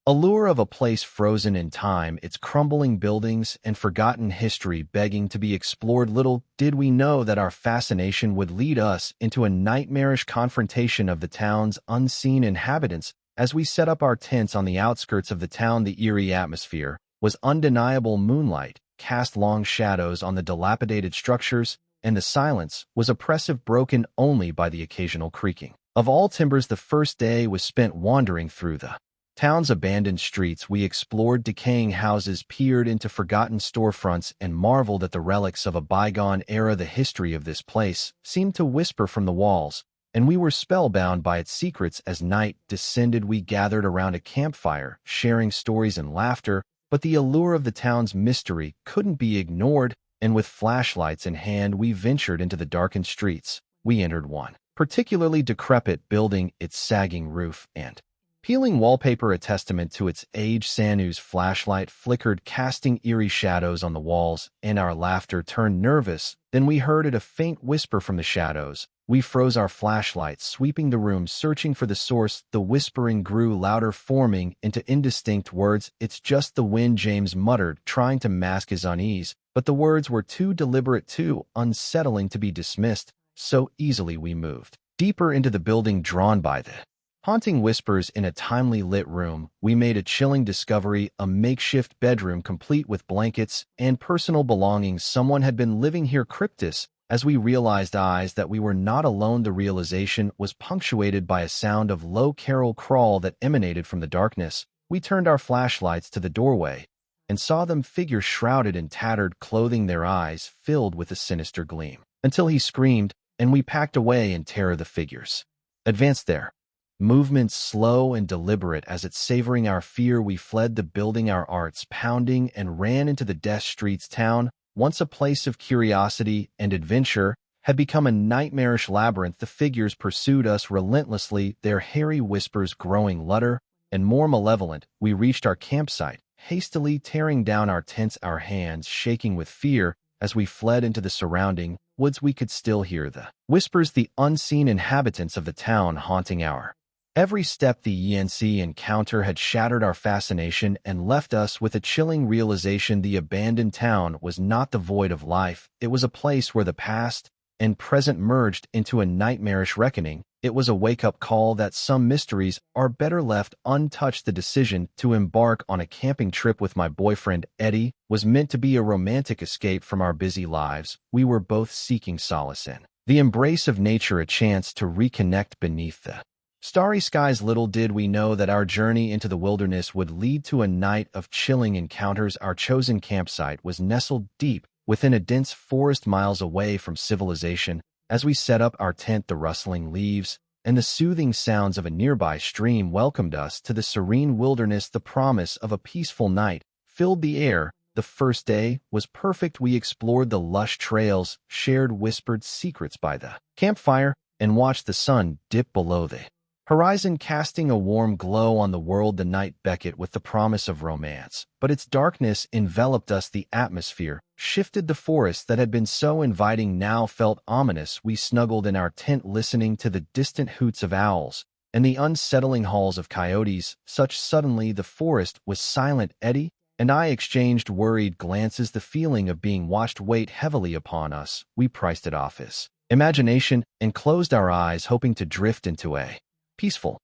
Speaker 1: allure of a place frozen in time, its crumbling buildings and forgotten history begging to be explored. Little did we know that our fascination would lead us into a nightmarish confrontation of the town's unseen inhabitants. As we set up our tents on the outskirts of the town, the eerie atmosphere was undeniable. Moonlight cast long shadows on the dilapidated structures, and the silence was oppressive, broken only by the occasional creaking of all timbers. The first day was spent wandering through the town's abandoned streets. We explored decaying houses, peered into forgotten storefronts, and marveled at the relics of a bygone era. The history of this place seemed to whisper from the walls, and we were spellbound by its secrets. As night descended, we gathered around a campfire, sharing stories and laughter, but the allure of the town's mystery couldn't be ignored, and with flashlights in hand, we ventured into the darkened streets. We entered one particularly decrepit building, its sagging roof and peeling wallpaper a testament to its age. Sanu's flashlight flickered, casting eerie shadows on the walls, and our laughter turned nervous. Then we heard a faint whisper from the shadows. We froze, our flashlights sweeping the room, searching for the source. The whispering grew louder, forming into indistinct words. "It's just the wind," James muttered, trying to mask his unease, but the words were too deliberate, too unsettling to be dismissed so easily. We moved deeper into the building, drawn by the haunting whispers. In a dimly lit room, we made a chilling discovery: a makeshift bedroom complete with blankets and personal belongings. Someone had been living here. Cryptis. As we realized that we were not alone, the realization was punctuated by a sound of low carol crawl that emanated from the darkness. We turned our flashlights to the doorway and saw them, figures shrouded in tattered clothing, their eyes filled with a sinister gleam, until he screamed, and we packed away in terror. The figures advanced, their movements slow and deliberate as it savoring our fear. We fled the building, our hearts pounding, and ran into the death streets. Town, once a place of curiosity and adventure, had become a nightmarish labyrinth. The figures pursued us relentlessly, their hairy whispers growing louder and more malevolent. We reached our campsite, hastily tearing down our tents, our hands shaking with fear. As we fled into the surrounding woods, we could still hear the whispers, the unseen inhabitants of the town haunting our every step. The ENC encounter had shattered our fascination and left us with a chilling realization: the abandoned town was not the void of life. It was a place where the past and present merged into a nightmarish reckoning. It was a wake-up call that some mysteries are better left untouched. The decision to embark on a camping trip with my boyfriend, Eddie, was meant to be a romantic escape from our busy lives. We were both seeking solace in the embrace of nature, a chance to reconnect beneath the starry skies. Little did we know that our journey into the wilderness would lead to a night of chilling encounters. Our chosen campsite was nestled deep within a dense forest, miles away from civilization. As we set up our tent, the rustling leaves and the soothing sounds of a nearby stream welcomed us to the serene wilderness. The promise of a peaceful night filled the air. The first day was perfect. We explored the lush trails, shared whispered secrets by the campfire, and watched the sun dip below the horizon, casting a warm glow on the world. The night beckoned with the promise of romance, but its darkness enveloped us. The atmosphere shifted. The forest that had been so inviting now felt ominous. We snuggled in our tent, listening to the distant hoots of owls and the unsettling hauls of coyotes. Suddenly the forest was silent. Eddie and I exchanged worried glances. The feeling of being watched weighed heavily upon us. We priced it off as imagination and closed our eyes, hoping to drift into a peaceful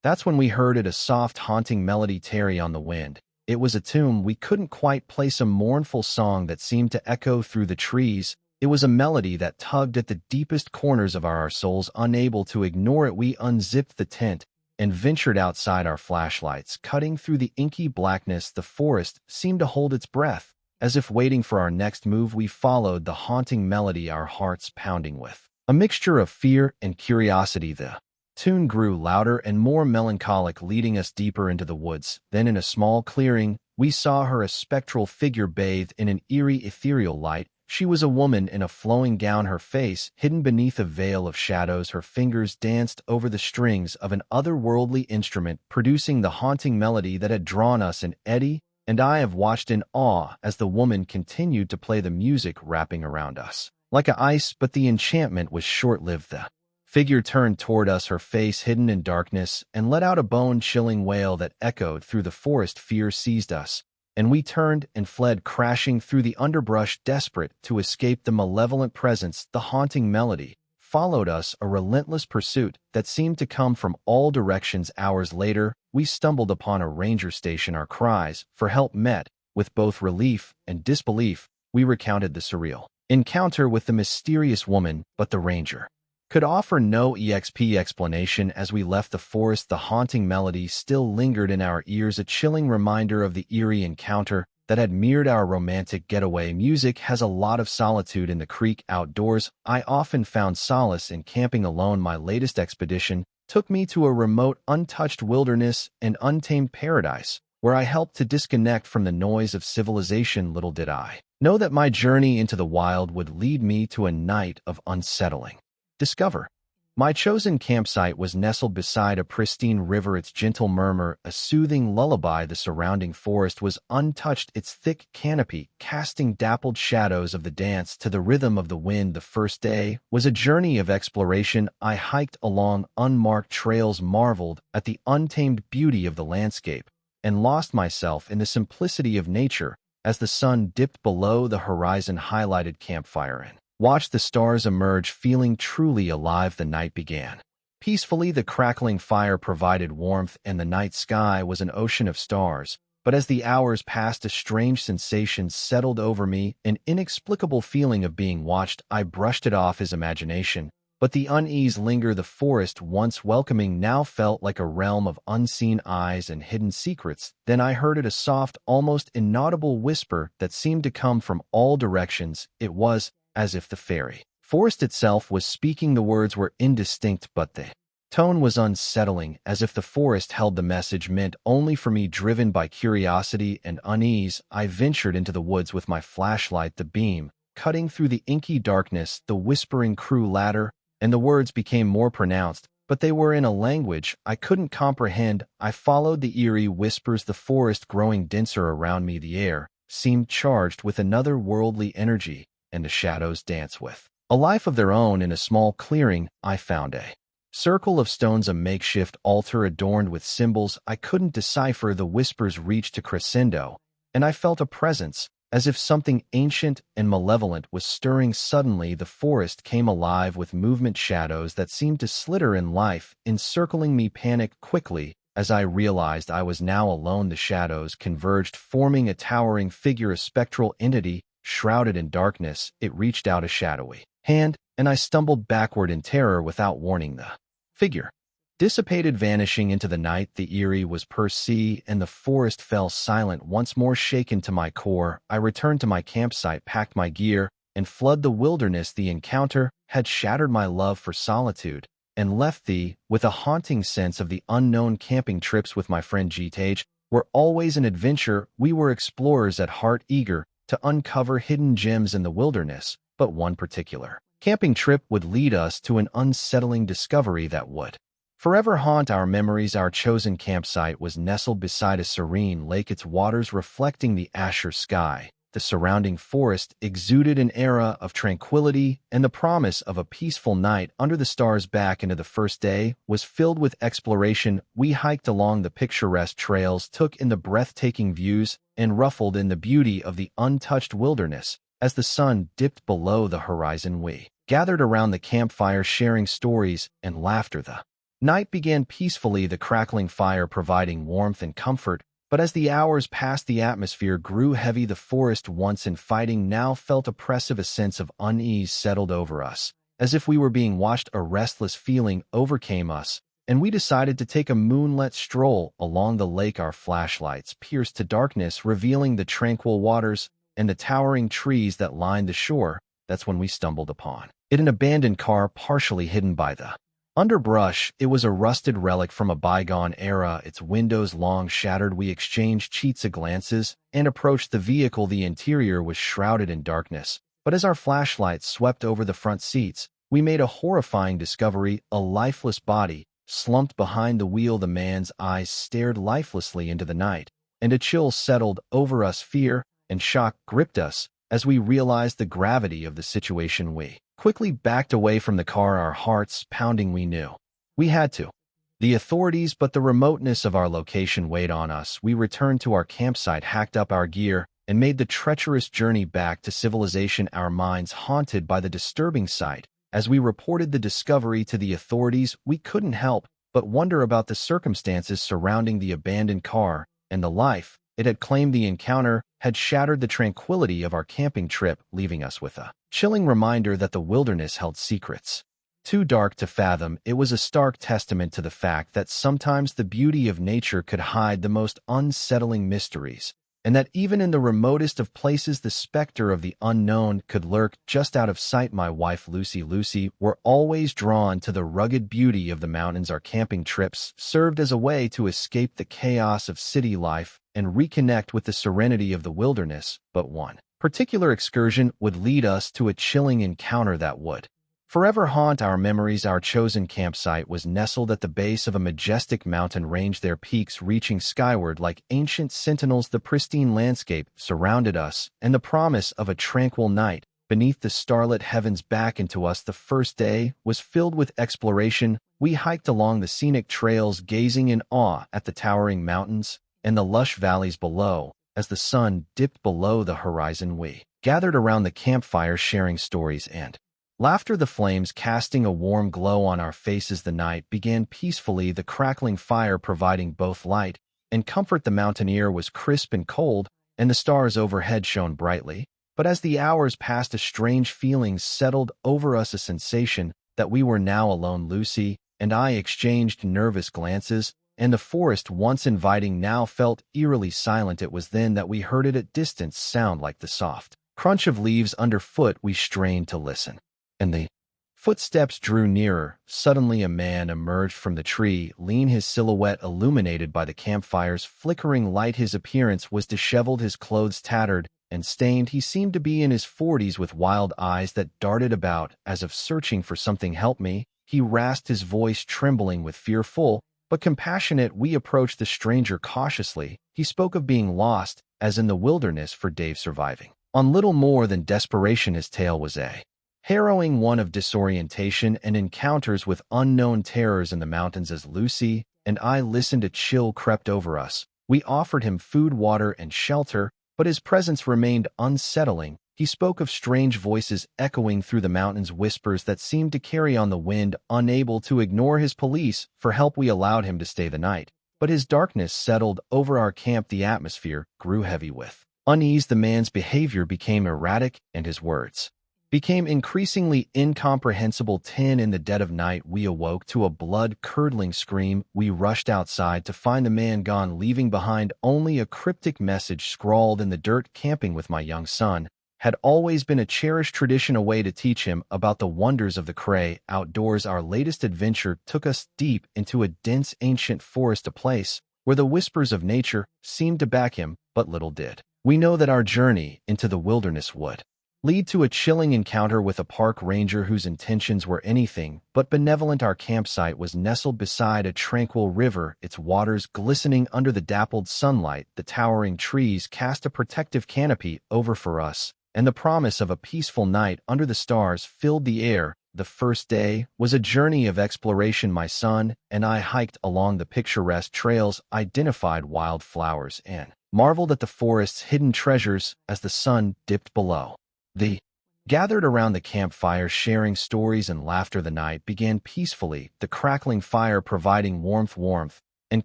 Speaker 1: That's when we heard it, a soft, haunting melody tarry on the wind. It was a tune we couldn't quite place, a mournful song that seemed to echo through the trees. It was a melody that tugged at the deepest corners of our souls. Unable to ignore it, we unzipped the tent and ventured outside, our flashlights cutting through the inky blackness. The forest seemed to hold its breath, as if waiting for our next move. We followed the haunting melody, our hearts pounding with a mixture of fear and curiosity. The tune grew louder and more melancholic, leading us deeper into the woods. Then, in a small clearing, we saw her, a spectral figure bathed in an eerie, ethereal light. She was a woman in a flowing gown, her face hidden beneath a veil of shadows. Her fingers danced over the strings of an otherworldly instrument, producing the haunting melody that had drawn us in. Eddie and I have watched in awe as the woman continued to play the music, wrapping around us like a ice, but the enchantment was short-lived. The figure turned toward us, her face hidden in darkness, and let out a bone-chilling wail that echoed through the forest. Fear seized us, and we turned and fled, crashing through the underbrush, desperate to escape the malevolent presence. The haunting melody followed us, a relentless pursuit that seemed to come from all directions. Hours later, we stumbled upon a ranger station. Our cries for help met with both relief and disbelief. We recounted the surreal encounter with the mysterious woman, but the ranger could offer no explanation. As we left the forest, the haunting melody still lingered in our ears, a chilling reminder of the eerie encounter that had mirrored our romantic getaway. Music has a lot of solitude in the creek outdoors. I often found solace in camping alone. My latest expedition took me to a remote, untouched wilderness and untamed paradise, where I helped to disconnect from the noise of civilization. Little did I know that my journey into the wild would lead me to a night of unsettling discover. My chosen campsite was nestled beside a pristine river, its gentle murmur a soothing lullaby. The surrounding forest was untouched, its thick canopy casting dappled shadows of the dance to the rhythm of the wind. The first day was a journey of exploration. I hiked along unmarked trails, marveled at the untamed beauty of the landscape, and lost myself in the simplicity of nature. As the sun dipped below the horizon, highlighted campfire and watched the stars emerge, feeling truly alive. The night began peacefully. The crackling fire provided warmth, and the night sky was an ocean of stars. But as the hours passed, a strange sensation settled over me, an inexplicable feeling of being watched. I brushed it off as imagination, but the unease lingered. The forest, once welcoming, now felt like a realm of unseen eyes and hidden secrets. Then I heard it, a soft, almost inaudible whisper that seemed to come from all directions. It was as if the fairy forest itself was speaking. The words were indistinct, but the tone was unsettling, as if the forest held the message meant only for me. Driven by curiosity and unease, I ventured into the woods with my flashlight, the beam cutting through the inky darkness. The whispering grew louder, and the words became more pronounced, but they were in a language I couldn't comprehend. I followed the eerie whispers, the forest growing denser around me. The air seemed charged with another worldly energy, and the shadows danced with a life of their own. In a small clearing, I found a circle of stones, a makeshift altar adorned with symbols I couldn't decipher. The whispers reached a crescendo, and I felt a presence, as if something ancient and malevolent was stirring. Suddenly, the forest came alive with movement, shadows that seemed to slither in life, encircling me. Panic quickly as I realized I was now alone. The shadows converged, forming a towering figure, a spectral entity shrouded in darkness. It reached out a shadowy hand, and I stumbled backward in terror. Without warning, the figure dissipated, vanishing into the night. The eerie was per se, and the forest fell silent. Once more shaken to my core, I returned to my campsite, packed my gear, and fled the wilderness. The encounter had shattered my love for solitude and left thee with a haunting sense of the unknown. Camping trips with my friend G-Tage were always an adventure. We were explorers at heart, eager to uncover hidden gems in the wilderness, but one particular camping trip would lead us to an unsettling discovery that would forever haunt our memories. Our chosen campsite was nestled beside a serene lake, its waters reflecting the azure sky. The surrounding forest exuded an era of tranquility and the promise of a peaceful night under the stars. Back into the first day was filled with exploration. We hiked along the picturesque trails, took in the breathtaking views, and ruffled in the beauty of the untouched wilderness. As the sun dipped below the horizon, we gathered around the campfire, sharing stories and laughter. The Night began peacefully, the crackling fire providing warmth and comfort, but as the hours passed the atmosphere grew heavy. The forest, once inviting, now felt oppressive. A sense of unease settled over us, as if we were being watched. A restless feeling overcame us, and we decided to take a moonlit stroll along the lake. Our flashlights pierced to darkness, revealing the tranquil waters and the towering trees that lined the shore. That's when we stumbled upon it, an abandoned car partially hidden by the underbrush. It was a rusted relic from a bygone era, its windows long shattered. We exchanged cheats of glances and approached the vehicle. The interior was shrouded in darkness, but as our flashlights swept over the front seats, we made a horrifying discovery: a lifeless body slumped behind the wheel. The man's eyes stared lifelessly into the night, and a chill settled over us. Fear and shock gripped us as we realized the gravity of the situation. We quickly backed away from the car, our hearts pounding. We knew we had to the authorities, but the remoteness of our location weighed on us. We returned to our campsite, hacked up our gear, and made the treacherous journey back to civilization, our minds haunted by the disturbing sight. As we reported the discovery to the authorities, we couldn't help but wonder about the circumstances surrounding the abandoned car and the life it had claimed. The encounter had shattered the tranquility of our camping trip, leaving us with a chilling reminder that the wilderness held secrets too dark to fathom. It was a stark testament to the fact that sometimes the beauty of nature could hide the most unsettling mysteries, and that even in the remotest of places the specter of the unknown could lurk just out of sight. My wife Lucy were always drawn to the rugged beauty of the mountains. Our camping trips served as a way to escape the chaos of city life and reconnect with the serenity of the wilderness. But one particular excursion would lead us to a chilling encounter that would forever haunt our memories. Our chosen campsite was nestled at the base of a majestic mountain range, their peaks reaching skyward like ancient sentinels. The pristine landscape surrounded us, and the promise of a tranquil night beneath the starlit heavens beckoned to us. The first day was filled with exploration. We hiked along the scenic trails, gazing in awe at the towering mountains and the lush valleys below. As the sun dipped below the horizon, we gathered around the campfire, sharing stories and laughter, the flames casting a warm glow on our faces. The night began peacefully, the crackling fire providing both light and comfort. The mountain air was crisp and cold, and the stars overhead shone brightly. But as the hours passed, a strange feeling settled over us, a sensation that we were now alone. Lucy and I exchanged nervous glances, and the forest, once inviting, now felt eerily silent. It was then that we heard it at distance sound like the soft crunch of leaves underfoot. We strained to listen, and the footsteps drew nearer. Suddenly a man emerged from the tree, lean, his silhouette illuminated by the campfire's flickering light. His appearance was disheveled, his clothes tattered and stained. He seemed to be in his 40s, with wild eyes that darted about as if searching for something. "Help me," he rasped, his voice trembling with fearful but compassionate. We approached the stranger cautiously. He spoke of being lost, as in the wilderness, for Dave, surviving on little more than desperation. His tale was a harrowing one of disorientation and encounters with unknown terrors in the mountains. As Lucy and I listened, a chill crept over us. We offered him food, water, and shelter, but his presence remained unsettling. He spoke of strange voices echoing through the mountains, whispers that seemed to carry on the wind. Unable to ignore his pleas for help, we allowed him to stay the night. But as darkness settled over our camp, the atmosphere grew heavy with unease. The man's behavior became erratic, and his words became increasingly incomprehensible. 10 in the dead of night, we awoke to a blood-curdling scream. We rushed outside to find the man gone, leaving behind only a cryptic message scrawled in the dirt. Camping with my young son had always been a cherished tradition, a way to teach him about the wonders of the crave outdoors. Our latest adventure took us deep into a dense ancient forest, a place where the whispers of nature seemed to back him, but little did we know that our journey into the wilderness would lead to a chilling encounter with a park ranger whose intentions were anything but benevolent. Our campsite was nestled beside a tranquil river, its waters glistening under the dappled sunlight. The towering trees cast a protective canopy over for us, and the promise of a peaceful night under the stars filled the air. The first day was a journey of exploration. My son and I hiked along the picturesque trails, identified wildflowers, and marveled at the forest's hidden treasures. As the sun dipped below the Gathered around the campfire sharing stories and laughter, the night began peacefully, the crackling fire providing warmth, and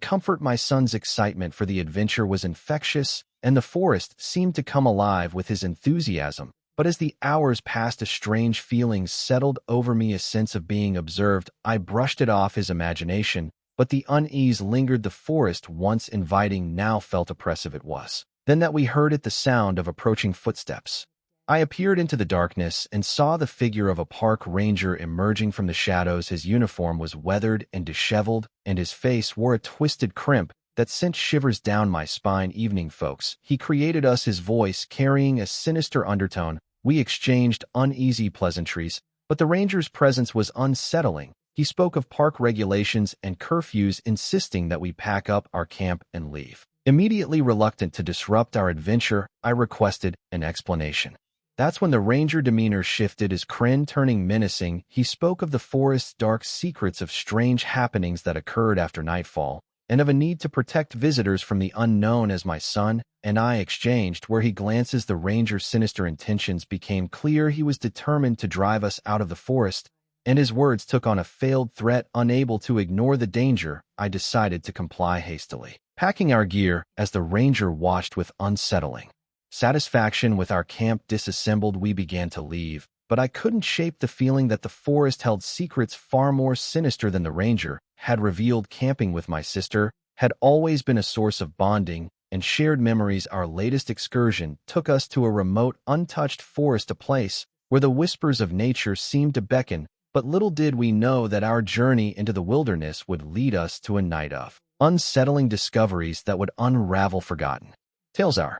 Speaker 1: comfort. My son's excitement for the adventure was infectious, and the forest seemed to come alive with his enthusiasm. But as the hours passed, a strange feeling settled over me, a sense of being observed. I brushed it off his imagination, but the unease lingered. The forest, once inviting, now felt oppressive. It was then that we heard it, the sound of approaching footsteps. I appeared into the darkness and saw the figure of a park ranger emerging from the shadows. His uniform was weathered and disheveled, and his face wore a twisted crimp that sent shivers down my spine. "Evening, folks," he created us, his voice carrying a sinister undertone. We exchanged uneasy pleasantries, but the ranger's presence was unsettling. He spoke of park regulations and curfews, insisting that we pack up our camp and leave. Immediately reluctant to disrupt our adventure, I requested an explanation. That's when the ranger demeanor shifted, his grin turning menacing. He spoke of the forest's dark secrets, of strange happenings that occurred after nightfall, and of a need to protect visitors from the unknown. As my son and I exchanged where he glances, the ranger's sinister intentions became clear. He was determined to drive us out of the forest, and his words took on a veiled threat. Unable to ignore the danger, I decided to comply hastily, packing our gear as the ranger watched with unsettling satisfaction. With our camp disassembled, we began to leave, but I couldn't shake the feeling that the forest held secrets far more sinister than the ranger had revealed. Camping with my sister had always been a source of bonding and shared memories. Our latest excursion took us to a remote, untouched forest, a place where the whispers of nature seemed to beckon, but little did we know that our journey into the wilderness would lead us to a night of unsettling discoveries that would unravel forgotten tales. Our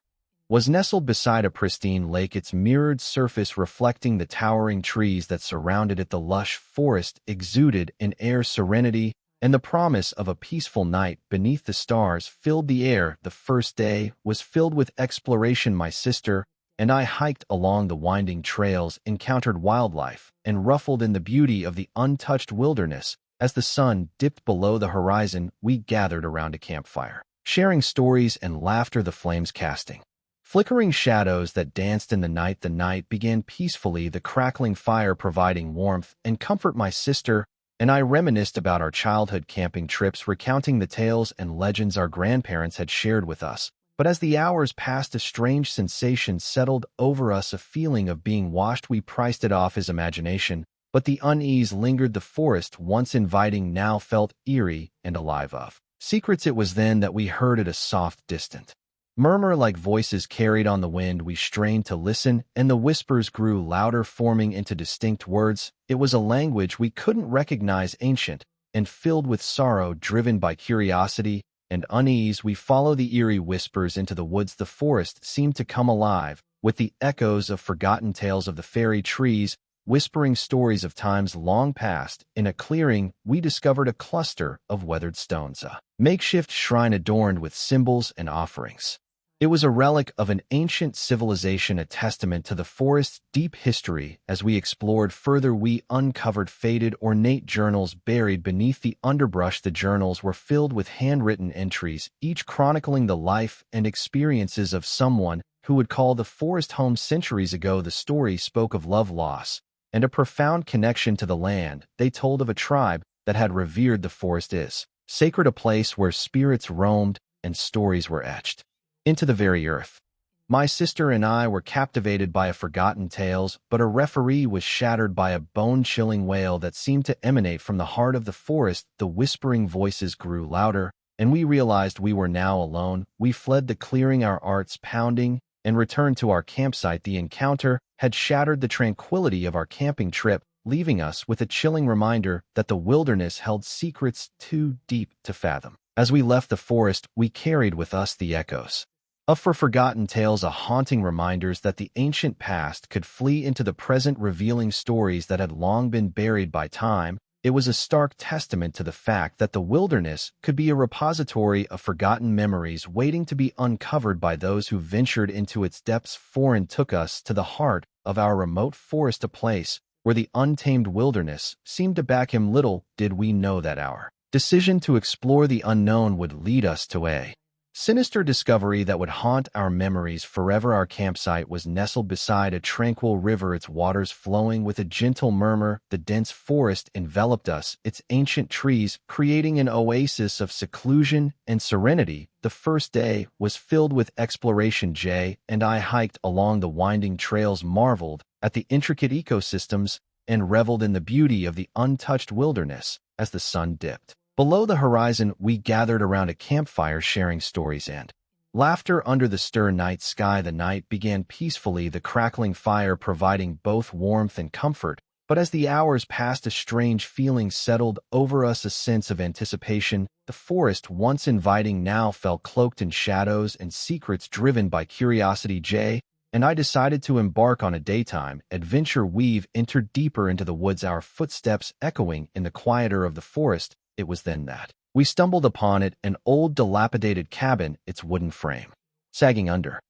Speaker 1: was nestled beside a pristine lake, its mirrored surface reflecting the towering trees that surrounded it. The lush forest exuded an air serenity, and the promise of a peaceful night beneath the stars filled the air. The first day was filled with exploration. My sister and I hiked along the winding trails, encountered wildlife, and ruffled in the beauty of the untouched wilderness. As the sun dipped below the horizon, we gathered around a campfire, sharing stories and laughter, the flames casting flickering shadows that danced in the night. The night began peacefully, the crackling fire providing warmth and comfort. My sister and I reminisced about our childhood camping trips, recounting the tales and legends our grandparents had shared with us. But as the hours passed, a strange sensation settled over us, a feeling of being watched. We priced it off as imagination, but the unease lingered. The forest, once inviting, now felt eerie and alive of secrets. It was then that we heard it, a soft, distant murmur like voices carried on the wind. We strained to listen, and the whispers grew louder, forming into distinct words. It was a language we couldn't recognize, ancient and filled with sorrow. Driven by curiosity and unease, we followed the eerie whispers into the woods. The forest seemed to come alive with the echoes of forgotten tales of the fairy trees, whispering stories of times long past. In a clearing, we discovered a cluster of weathered stones, a makeshift shrine adorned with symbols and offerings. It was a relic of an ancient civilization, a testament to the forest's deep history. As we explored further, we uncovered faded, ornate journals buried beneath the underbrush. The journals were filled with handwritten entries, each chronicling the life and experiences of someone who would call the forest home centuries ago. The story spoke of love, loss, and a profound connection to the land. They told of a tribe that had revered the forest as sacred, a place where spirits roamed and stories were etched into the very earth. My sister and I were captivated by a forgotten tales, but a reverie was shattered by a bone-chilling wail that seemed to emanate from the heart of the forest. The whispering voices grew louder, and we realized we were now alone. We fled the clearing, our hearts pounding, and returned to our campsite. The encounter had shattered the tranquility of our camping trip, leaving us with a chilling reminder that the wilderness held secrets too deep to fathom. As we left the forest, we carried with us the echoes of forgotten tales, a haunting reminders that the ancient past could flee into the present, revealing stories that had long been buried by time. It was a stark testament to the fact that the wilderness could be a repository of forgotten memories waiting to be uncovered by those who ventured into its depths. Foreign took us to the heart of our remote forest, a place where the untamed wilderness seemed to back him. Little did we know that our decision to explore the unknown would lead us to a sinister discovery that would haunt our memories forever. Our campsite was nestled beside a tranquil river, its waters flowing with a gentle murmur. The dense forest enveloped us, its ancient trees creating an oasis of seclusion and serenity. The first day was filled with exploration. Jay and I hiked along the winding trails, marveled at the intricate ecosystems, and reveled in the beauty of the untouched wilderness. As the sun dipped below the horizon, we gathered around a campfire, sharing stories and laughter under the stern night sky. The night began peacefully, the crackling fire providing both warmth and comfort. But as the hours passed, a strange feeling settled over us, a sense of anticipation. The forest, once inviting, now felt cloaked in shadows and secrets. Driven by curiosity, Jay and I decided to embark on a daytime adventure. We've entered deeper into the woods, our footsteps echoing in the quieter of the forest. It was then that we stumbled upon it, an old dilapidated cabin, its wooden frame sagging under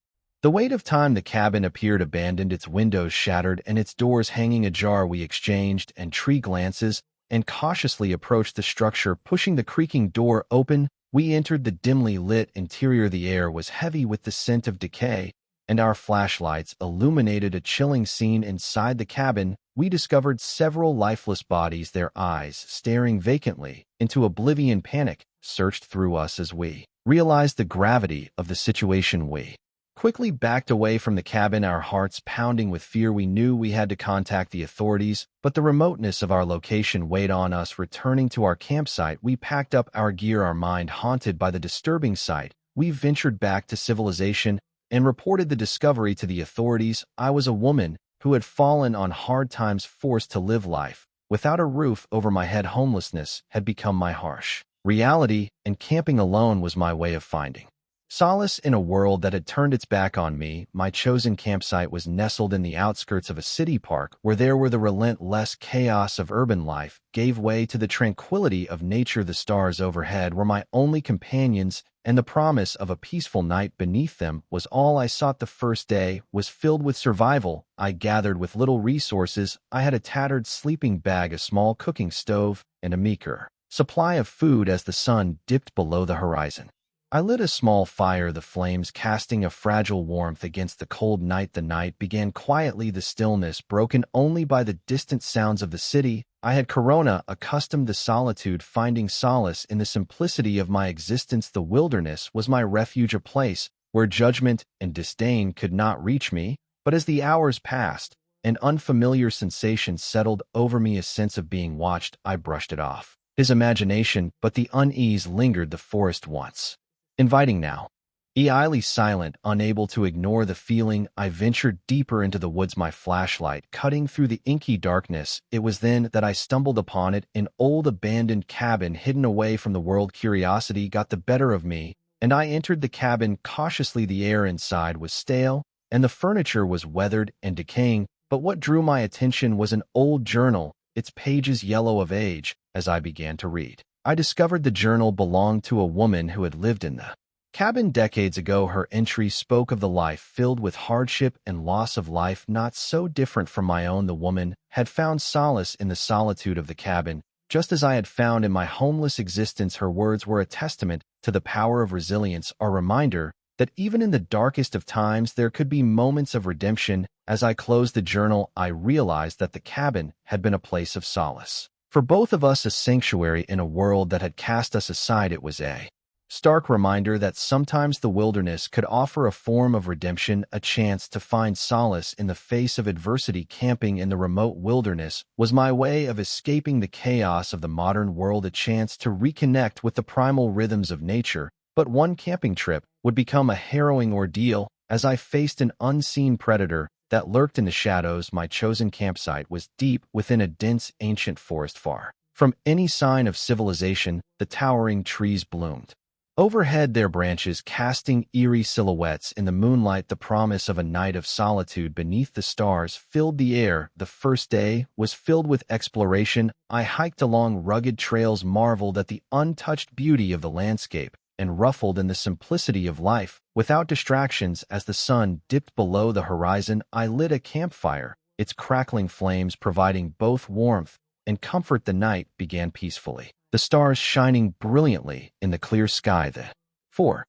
Speaker 1: the weight of time. The cabin appeared abandoned, its windows shattered and its doors hanging ajar. We exchanged intrigued glances and cautiously approached the structure. Pushing the creaking door open, we entered the dimly lit interior. The air was heavy with the scent of decay, and our flashlights illuminated a chilling scene. Inside the cabin, we discovered several lifeless bodies, their eyes staring vacantly into oblivion. Panic surged through us as we realized the gravity of the situation. We quickly backed away from the cabin, our hearts pounding with fear. We knew we had to contact the authorities, but the remoteness of our location weighed on us. Returning to our campsite, we packed up our gear, our mind haunted by the disturbing sight. We ventured back to civilization and reported the discovery to the authorities. I was a woman who had fallen on hard times, forced to live life without a roof over my head. Homelessness had become my harsh reality, and camping alone was my way of finding solace in a world that had turned its back on me. My chosen campsite was nestled in the outskirts of a city park, where there were the relentless chaos of urban life gave way to the tranquility of nature. The stars overhead were my only companions, and the promise of a peaceful night beneath them was all I sought. The first day was filled with survival. I gathered with little resources. I had a tattered sleeping bag, a small cooking stove, and a meager supply of food. As the sun dipped below the horizon, I lit a small fire, the flames casting a fragile warmth against the cold night. The night began quietly, the stillness broken only by the distant sounds of the city. I had Corona, accustomed to solitude, finding solace in the simplicity of my existence. The wilderness was my refuge, a place where judgment and disdain could not reach me. But as the hours passed, an unfamiliar sensation settled over me, a sense of being watched. I brushed it off his imagination, but the unease lingered. The forest once inviting, now eerily silent. Unable to ignore the feeling, I ventured deeper into the woods, my flashlight cutting through the inky darkness. It was then that I stumbled upon it, an old abandoned cabin hidden away from the world. Curiosity got the better of me, and I entered the cabin cautiously. The air inside was stale, and the furniture was weathered and decaying. But what drew my attention was an old journal, its pages yellow of age. As I began to read, I discovered the journal belonged to a woman who had lived in the cabin decades ago. Her entry spoke of the life filled with hardship and loss of life not so different from my own. The woman had found solace in the solitude of the cabin, just as I had found in my homeless existence. Her words were a testament to the power of resilience, a reminder that even in the darkest of times there could be moments of redemption. As I closed the journal, I realized that the cabin had been a place of solace for both of us, a sanctuary in a world that had cast us aside. It was a stark reminder that sometimes the wilderness could offer a form of redemption, a chance to find solace in the face of adversity. Camping in the remote wilderness was my way of escaping the chaos of the modern world, a chance to reconnect with the primal rhythms of nature. But one camping trip would become a harrowing ordeal as I faced an unseen predator that lurked in the shadows. My chosen campsite was deep within a dense, ancient forest, far from any sign of civilization. The towering trees bloomed overhead, their branches casting eerie silhouettes in the moonlight. The promise of a night of solitude beneath the stars filled the air. The first day was filled with exploration. I hiked along rugged trails, marveled at the untouched beauty of the landscape, and ruffled in the simplicity of life without distractions. As the sun dipped below the horizon, I lit a campfire, its crackling flames providing both warmth and comfort. The night began peacefully, the stars shining brilliantly in the clear sky. The 4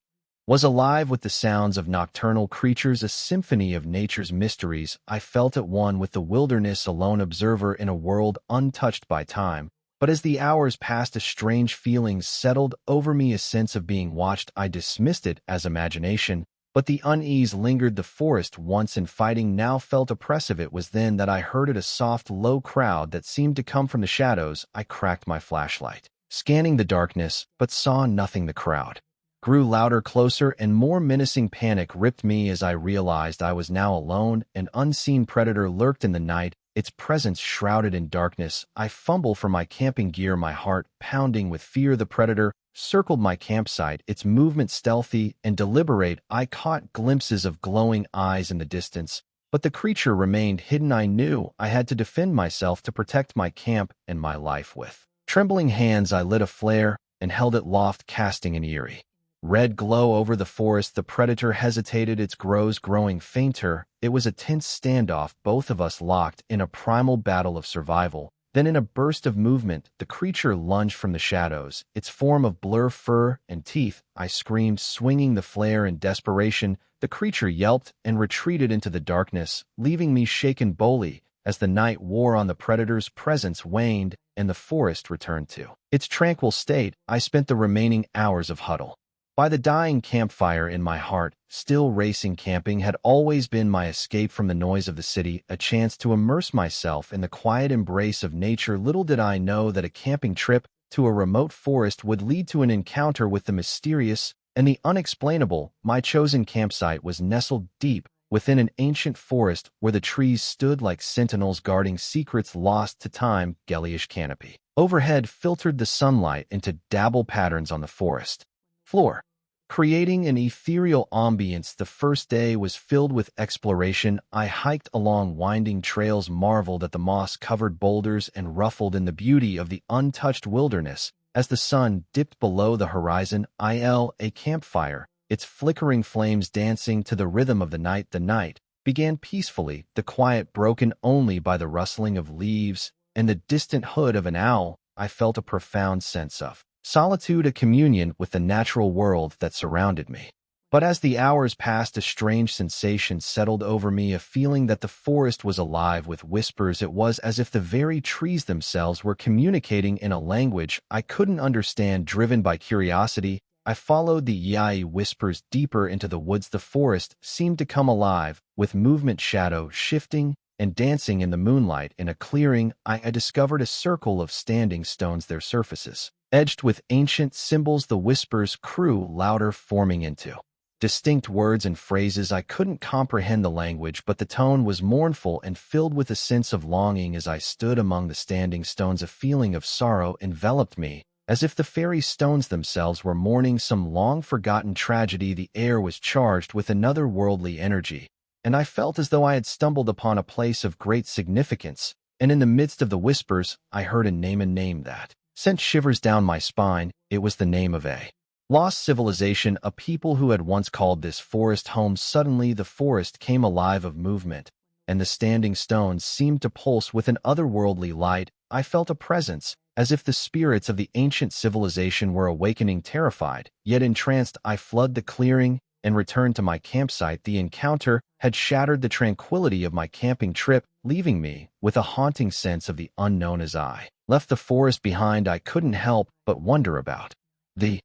Speaker 1: Was alive with the sounds of nocturnal creatures, a symphony of nature's mysteries. I felt at one with the wilderness, a lone observer in a world untouched by time. But as the hours passed, a strange feeling settled over me, a sense of being watched. I dismissed it as imagination, but the unease lingered. The forest, once inviting, now felt oppressive. It was then that I heard it, a soft, low crowd that seemed to come from the shadows. I cracked my flashlight, scanning the darkness, but saw nothing. The crowd grew louder, closer, and more menacing. Panic ripped me as I realized I was now alone. An unseen predator lurked in the night, its presence shrouded in darkness. I fumbled for my camping gear, my heart pounding with fear. The predator circled my campsite, its movement stealthy and deliberate. I caught glimpses of glowing eyes in the distance, but the creature remained hidden. I knew I had to defend myself, to protect my camp and my life. With trembling hands, I lit a flare and held it aloft, casting an eerie red glow over the forest. The predator hesitated, its glows growing fainter. It was a tense standoff, both of us locked in a primal battle of survival. Then, in a burst of movement, the creature lunged from the shadows, its form of blur, fur, and teeth. I screamed, swinging the flare in desperation. The creature yelped and retreated into the darkness, leaving me shaken. Bolly, as the night wore on, the predator's presence waned and the forest returned to its tranquil state. I spent the remaining hours of huddle by the dying campfire, in my heart still racing. Camping had always been my escape from the noise of the city, a chance to immerse myself in the quiet embrace of nature. Little did I know that a camping trip to a remote forest would lead to an encounter with the mysterious and the unexplainable. My chosen campsite was nestled deep within an ancient forest where the trees stood like sentinels guarding secrets lost to time. Gellish canopy overhead filtered the sunlight into dabble patterns on the forest floor, creating an ethereal ambience. The first day was filled with exploration. I hiked along winding trails, marveled at the moss-covered boulders, and ruffled in the beauty of the untouched wilderness. As the sun dipped below the horizon, I lit a campfire, its flickering flames dancing to the rhythm of the night. The night began peacefully, the quiet broken only by the rustling of leaves and the distant hoot of an owl. I felt a profound sense of solitude, a communion with the natural world that surrounded me. But as the hours passed, a strange sensation settled over me, a feeling that the forest was alive with whispers. It was as if the very trees themselves were communicating in a language I couldn't understand. Driven by curiosity, I followed the yai whispers deeper into the woods. The forest seemed to come alive, with movement, shadow shifting and dancing in the moonlight. In a clearing, I discovered a circle of standing stones, their surfaces edged with ancient symbols. The whispers grew louder, forming into distinct words and phrases. I couldn't comprehend the language, but the tone was mournful and filled with a sense of longing. As I stood among the standing stones, a feeling of sorrow enveloped me, as if the fairy stones themselves were mourning some long-forgotten tragedy. The air was charged with another worldly energy, and I felt as though I had stumbled upon a place of great significance. And in the midst of the whispers, I heard a name that sent shivers down my spine. It was the name of a lost civilization, a people who had once called this forest home. Suddenly, the forest came alive of movement, and the standing stones seemed to pulse with an otherworldly light. I felt a presence, as if the spirits of the ancient civilization were awakening. Terrified, yet entranced, I fled the clearing and returned to my campsite. The encounter had shattered the tranquility of my camping trip, leaving me with a haunting sense of the unknown. As I left the forest behind, I couldn't help but wonder about the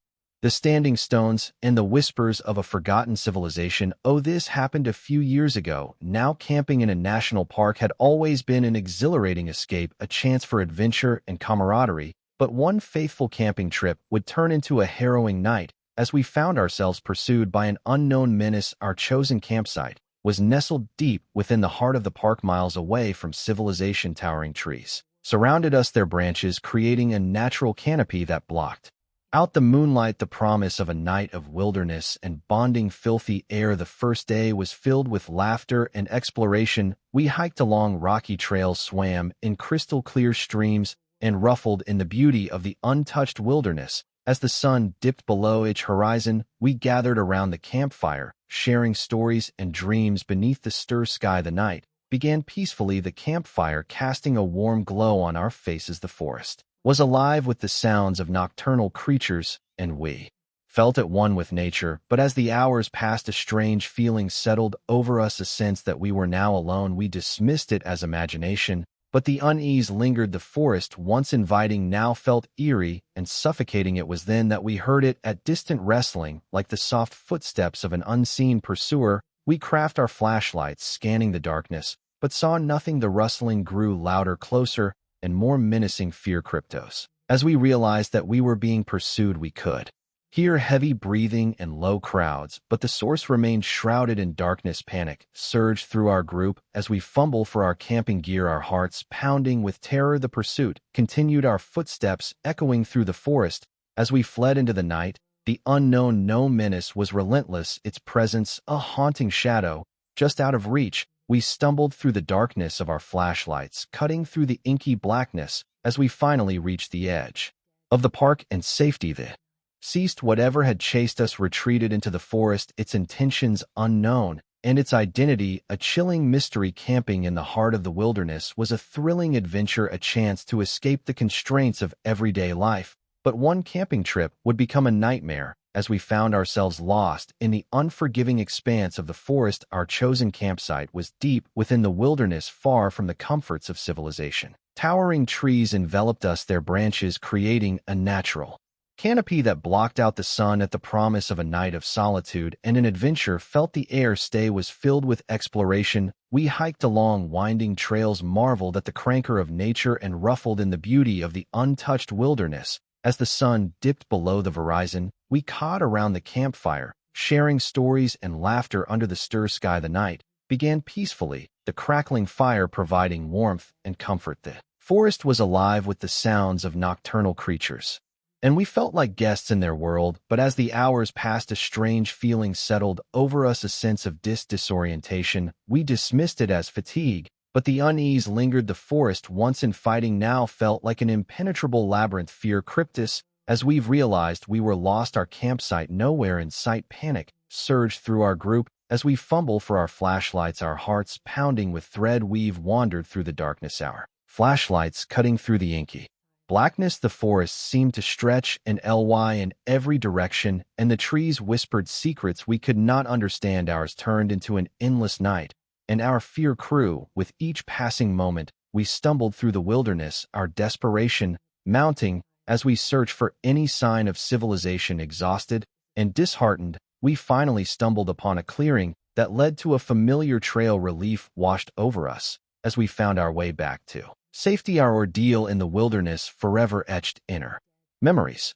Speaker 1: standing stones and the whispers of a forgotten civilization. Oh, this happened a few years ago. Now, camping in a national park had always been an exhilarating escape, a chance for adventure and camaraderie. But one faithful camping trip would turn into a harrowing night, as we found ourselves pursued by an unknown menace. Our chosen campsite was nestled deep within the heart of the park, miles away from civilization. Towering trees surrounded us, their branches creating a natural canopy that blocked out the moonlight. The promise of a night of wilderness and bonding. Filthy air. The first day was filled with laughter and exploration. We hiked along rocky trails, swam in crystal clear streams, and ruffled in the beauty of the untouched wilderness. As the sun dipped below its horizon, we gathered around the campfire, sharing stories and dreams beneath the star sky. The night began peacefully, the campfire casting a warm glow on our faces. The forest was alive with the sounds of nocturnal creatures, and we felt at one with nature, but as the hours passed, a strange feeling settled over us, a sense that we were now alone. We dismissed it as imagination, but the unease lingered. The forest, once inviting, now felt eerie and suffocating. It was then that we heard it, at distant wrestling, like the soft footsteps of an unseen pursuer. We craft our flashlights, scanning the darkness, but saw nothing. The rustling grew louder, closer, and more menacing. Fear cryptos. As we realized that we were being pursued, we could hear heavy breathing and low crowds, but the source remained shrouded in darkness. Panic surged through our group as we fumbled for our camping gear, our hearts pounding with terror. The pursuit continued, our footsteps echoing through the forest as we fled into the night. The unknown no menace was relentless, its presence a haunting shadow just out of reach. We stumbled through the darkness of our flashlights, cutting through the inky blackness as we finally reached the edge of the park, and safety there ceased. Whatever had chased us retreated into the forest, its intentions unknown, and its identity a chilling mystery. Camping in the heart of the wilderness was a thrilling adventure, a chance to escape the constraints of everyday life. But one camping trip would become a nightmare as we found ourselves lost in the unforgiving expanse of the forest. Our chosen campsite was deep within the wilderness, far from the comforts of civilization. Towering trees enveloped us, their branches creating a natural canopy that blocked out the sun. At the promise of a night of solitude and an adventure, felt the air stay was filled with exploration. We hiked along winding trails, marveled at the cranker of nature, and ruffled in the beauty of the untouched wilderness. As the sun dipped below the horizon, we caught around the campfire, sharing stories and laughter under the star sky. The night began peacefully, the crackling fire providing warmth and comfort. The forest was alive with the sounds of nocturnal creatures, and we felt like guests in their world. But as the hours passed, a strange feeling settled over us, a sense of disorientation. We dismissed it as fatigue, but the unease lingered. The forest, once inviting, now felt like an impenetrable labyrinth. Fear cryptis. As we've realized we were lost, our campsite nowhere in sight. Panic surged through our group as we fumbled for our flashlights, our hearts pounding with dread. We've wandered through the darkness, our flashlights cutting through the inky blackness. The forest seemed to stretch and ly in every direction, and the trees whispered secrets we could not understand. Ours turned into an endless night, and our fear grew with each passing moment. We stumbled through the wilderness, our desperation mounting as we searched for any sign of civilization. Exhausted and disheartened, we finally stumbled upon a clearing that led to a familiar trail. Relief washed over us as we found our way back to safety, our ordeal in the wilderness forever etched in our memories.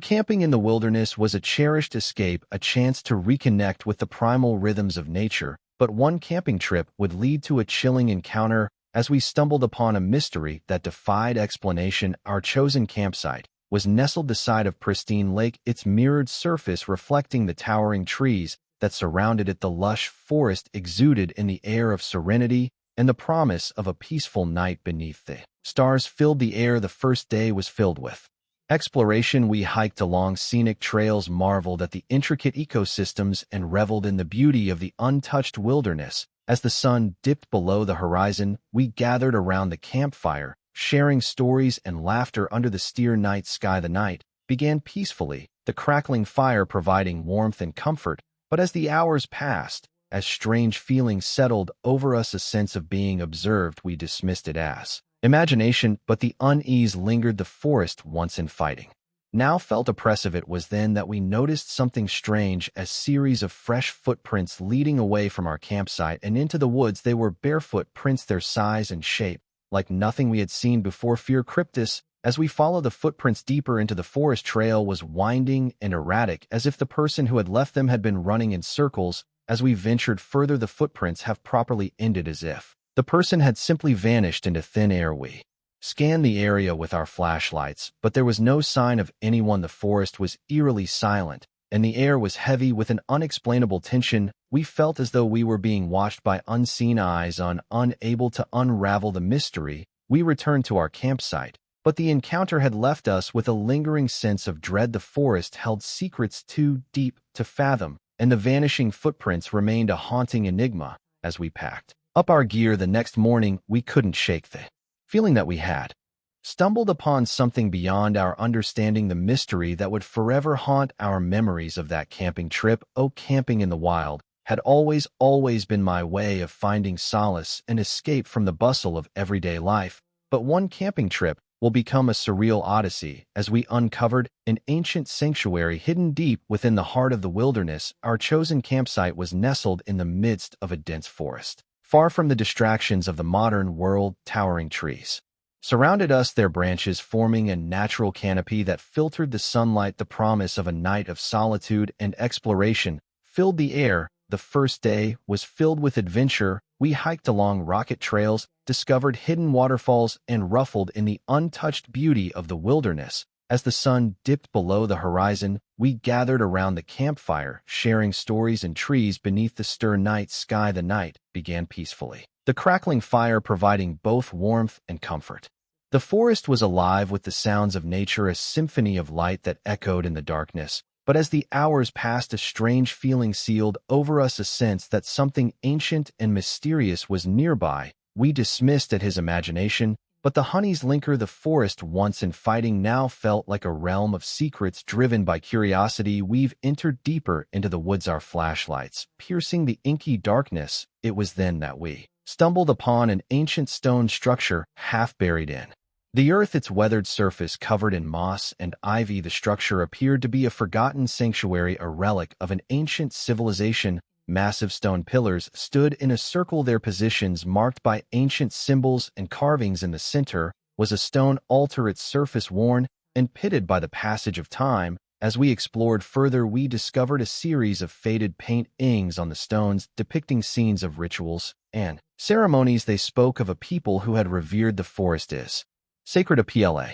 Speaker 1: Camping in the wilderness was a cherished escape, a chance to reconnect with the primal rhythms of nature. But one camping trip would lead to a chilling encounter as we stumbled upon a mystery that defied explanation. Our chosen campsite was nestled beside a pristine lake, its mirrored surface reflecting the towering trees that surrounded it. The lush forest exuded in the air of serenity, and the promise of a peaceful night beneath the stars filled the air. The first day was filled with exploration. We hiked along scenic trails, marveled at the intricate ecosystems, and reveled in the beauty of the untouched wilderness. As the sun dipped below the horizon, we gathered around the campfire, sharing stories and laughter under the steer night sky. The night began peacefully, the crackling fire providing warmth and comfort. But as the hours passed, as strange feelings settled over us, a sense of being observed, we dismissed it as imagination. But the unease lingered. The forest, once inviting, now felt oppressive. It was then that we noticed something strange, a series of fresh footprints leading away from our campsite and into the woods. They were barefoot prints, their size and shape like nothing we had seen before. Fear cryptis. As we followed the footprints deeper into the forest, trail was winding and erratic, as if the person who had left them had been running in circles. As we ventured further, the footprints have properly ended, as if the person had simply vanished into thin air. We scanned the area with our flashlights, but there was no sign of anyone. The forest was eerily silent, and the air was heavy with an unexplainable tension. We felt as though we were being watched by unseen eyes. Unable to unravel the mystery, we returned to our campsite, but the encounter had left us with a lingering sense of dread. The forest held secrets too deep to fathom, and the vanishing footprints remained a haunting enigma. As we packed up our gear the next morning, we couldn't shake the feeling that we had stumbled upon something beyond our understanding, the mystery that would forever haunt our memories of that camping trip. Oh, camping in the wild had always been my way of finding solace and escape from the bustle of everyday life. But one camping trip will become a surreal odyssey as we uncovered an ancient sanctuary hidden deep within the heart of the wilderness. Our chosen campsite was nestled in the midst of a dense forest, far from the distractions of the modern world. Towering trees surrounded us, their branches forming a natural canopy that filtered the sunlight. The promise of a night of solitude and exploration filled the air. The first day was filled with adventure. We hiked along rocket trails, discovered hidden waterfalls, and ruffled in the untouched beauty of the wilderness. As the sun dipped below the horizon, we gathered around the campfire, sharing stories and trees beneath the stern night sky. The night began peacefully, the crackling fire providing both warmth and comfort. The forest was alive with the sounds of nature, a symphony of light that echoed in the darkness. But as the hours passed, a strange feeling sealed over us, a sense that something ancient and mysterious was nearby. We dismissed at his imagination, but the honey's linger, the forest once inviting, now felt like a realm of secrets. Driven by curiosity, we've entered deeper into the woods, our flashlights piercing the inky darkness. It was then that we stumbled upon an ancient stone structure half buried in the earth, its weathered surface covered in moss and ivy. The structure appeared to be a forgotten sanctuary, a relic of an ancient civilization. Massive stone pillars stood in a circle, their positions marked by ancient symbols and carvings. In the center was a stone altar, its surface worn and pitted by the passage of time. As we explored further, we discovered a series of faded paintings on the stones depicting scenes of rituals and ceremonies. They spoke of a people who had revered the forest as sacred, a PLA,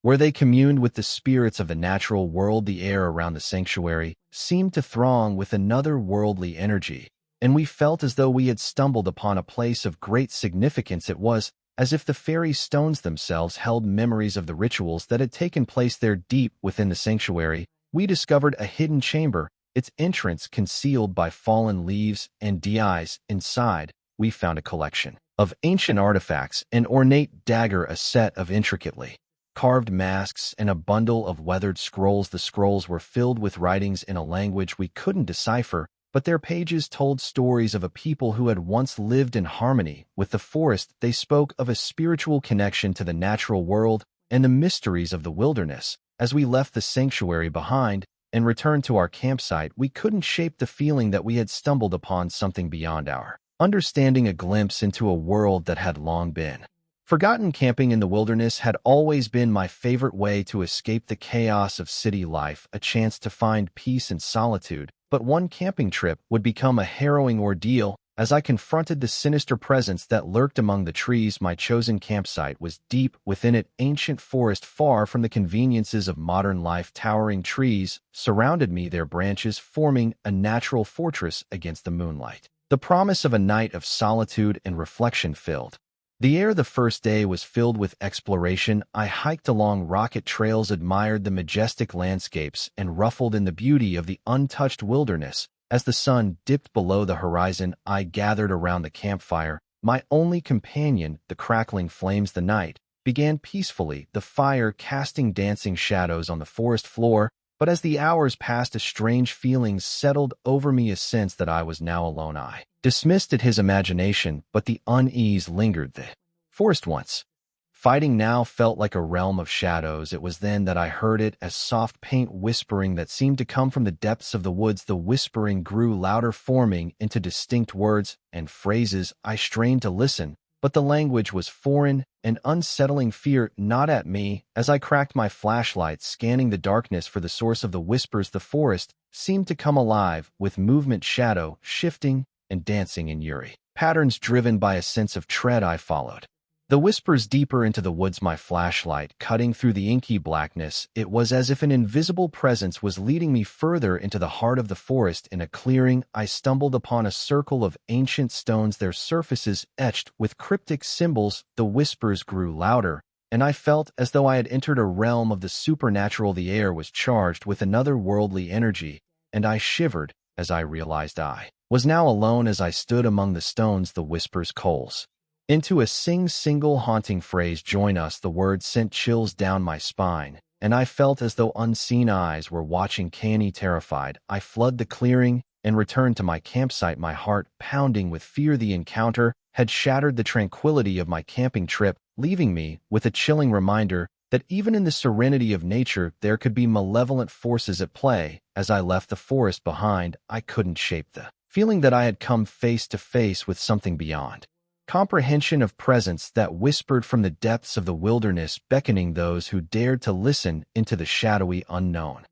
Speaker 1: where they communed with the spirits of the natural world. The air around the sanctuary seemed to throng with another worldly energy, and we felt as though we had stumbled upon a place of great significance. It was as if the fairy stones themselves held memories of the rituals that had taken place there. Deep within the sanctuary, we discovered a hidden chamber, its entrance concealed by fallen leaves and DIs. Inside, we found a collection of ancient artifacts, an ornate dagger, a set of intricately carved masks, and a bundle of weathered scrolls. The scrolls were filled with writings in a language we couldn't decipher, but their pages told stories of a people who had once lived in harmony with the forest. They spoke of a spiritual connection to the natural world and the mysteries of the wilderness. As we left the sanctuary behind and returned to our campsite, we couldn't shake the feeling that we had stumbled upon something beyond our understanding, a glimpse into a world that had long been forgotten. Camping in the wilderness had always been my favorite way to escape the chaos of city life, a chance to find peace and solitude. But one camping trip would become a harrowing ordeal as I confronted the sinister presence that lurked among the trees. My chosen campsite was deep within an ancient forest, far from the conveniences of modern life. Towering trees surrounded me, their branches forming a natural fortress against the moonlight. The promise of a night of solitude and reflection filled the air. The first day was filled with exploration. I hiked along rocket trails, admired the majestic landscapes, and ruffled in the beauty of the untouched wilderness. As the sun dipped below the horizon, I gathered around the campfire, my only companion. The crackling flames, the night began peacefully, the fire casting dancing shadows on the forest floor. But as the hours passed, a strange feeling settled over me, a sense that I was now alone. I dismissed at his imagination, but the unease lingered. The forest once fighting now felt like a realm of shadows. It was then that I heard it, as soft faint whispering that seemed to come from the depths of the woods. The whispering grew louder, forming into distinct words and phrases. I strained to listen, but the language was foreign, an unsettling fear gnawed at me. As I cracked my flashlight, scanning the darkness for the source of the whispers, the forest seemed to come alive with movement, shadow shifting and dancing in eerie patterns. Driven by a sense of dread, I followed the whispers deeper into the woods, my flashlight cutting through the inky blackness. It was as if an invisible presence was leading me further into the heart of the forest. In a clearing, I stumbled upon a circle of ancient stones, their surfaces etched with cryptic symbols. The whispers grew louder, and I felt as though I had entered a realm of the supernatural. The air was charged with another worldly energy, and I shivered as I realized I was now alone. As I stood among the stones, the whispers' coals Into a single haunting phrase, "join us," the word sent chills down my spine, and I felt as though unseen eyes were watching. Canny terrified, I fled the clearing and returned to my campsite, my heart pounding with fear. The encounter had shattered the tranquility of my camping trip, leaving me with a chilling reminder that even in the serenity of nature there could be malevolent forces at play. As I left the forest behind, I couldn't shake the feeling that I had come face to face with something beyond comprehension, of presence that whispered from the depths of the wilderness, beckoning those who dared to listen into the shadowy unknown.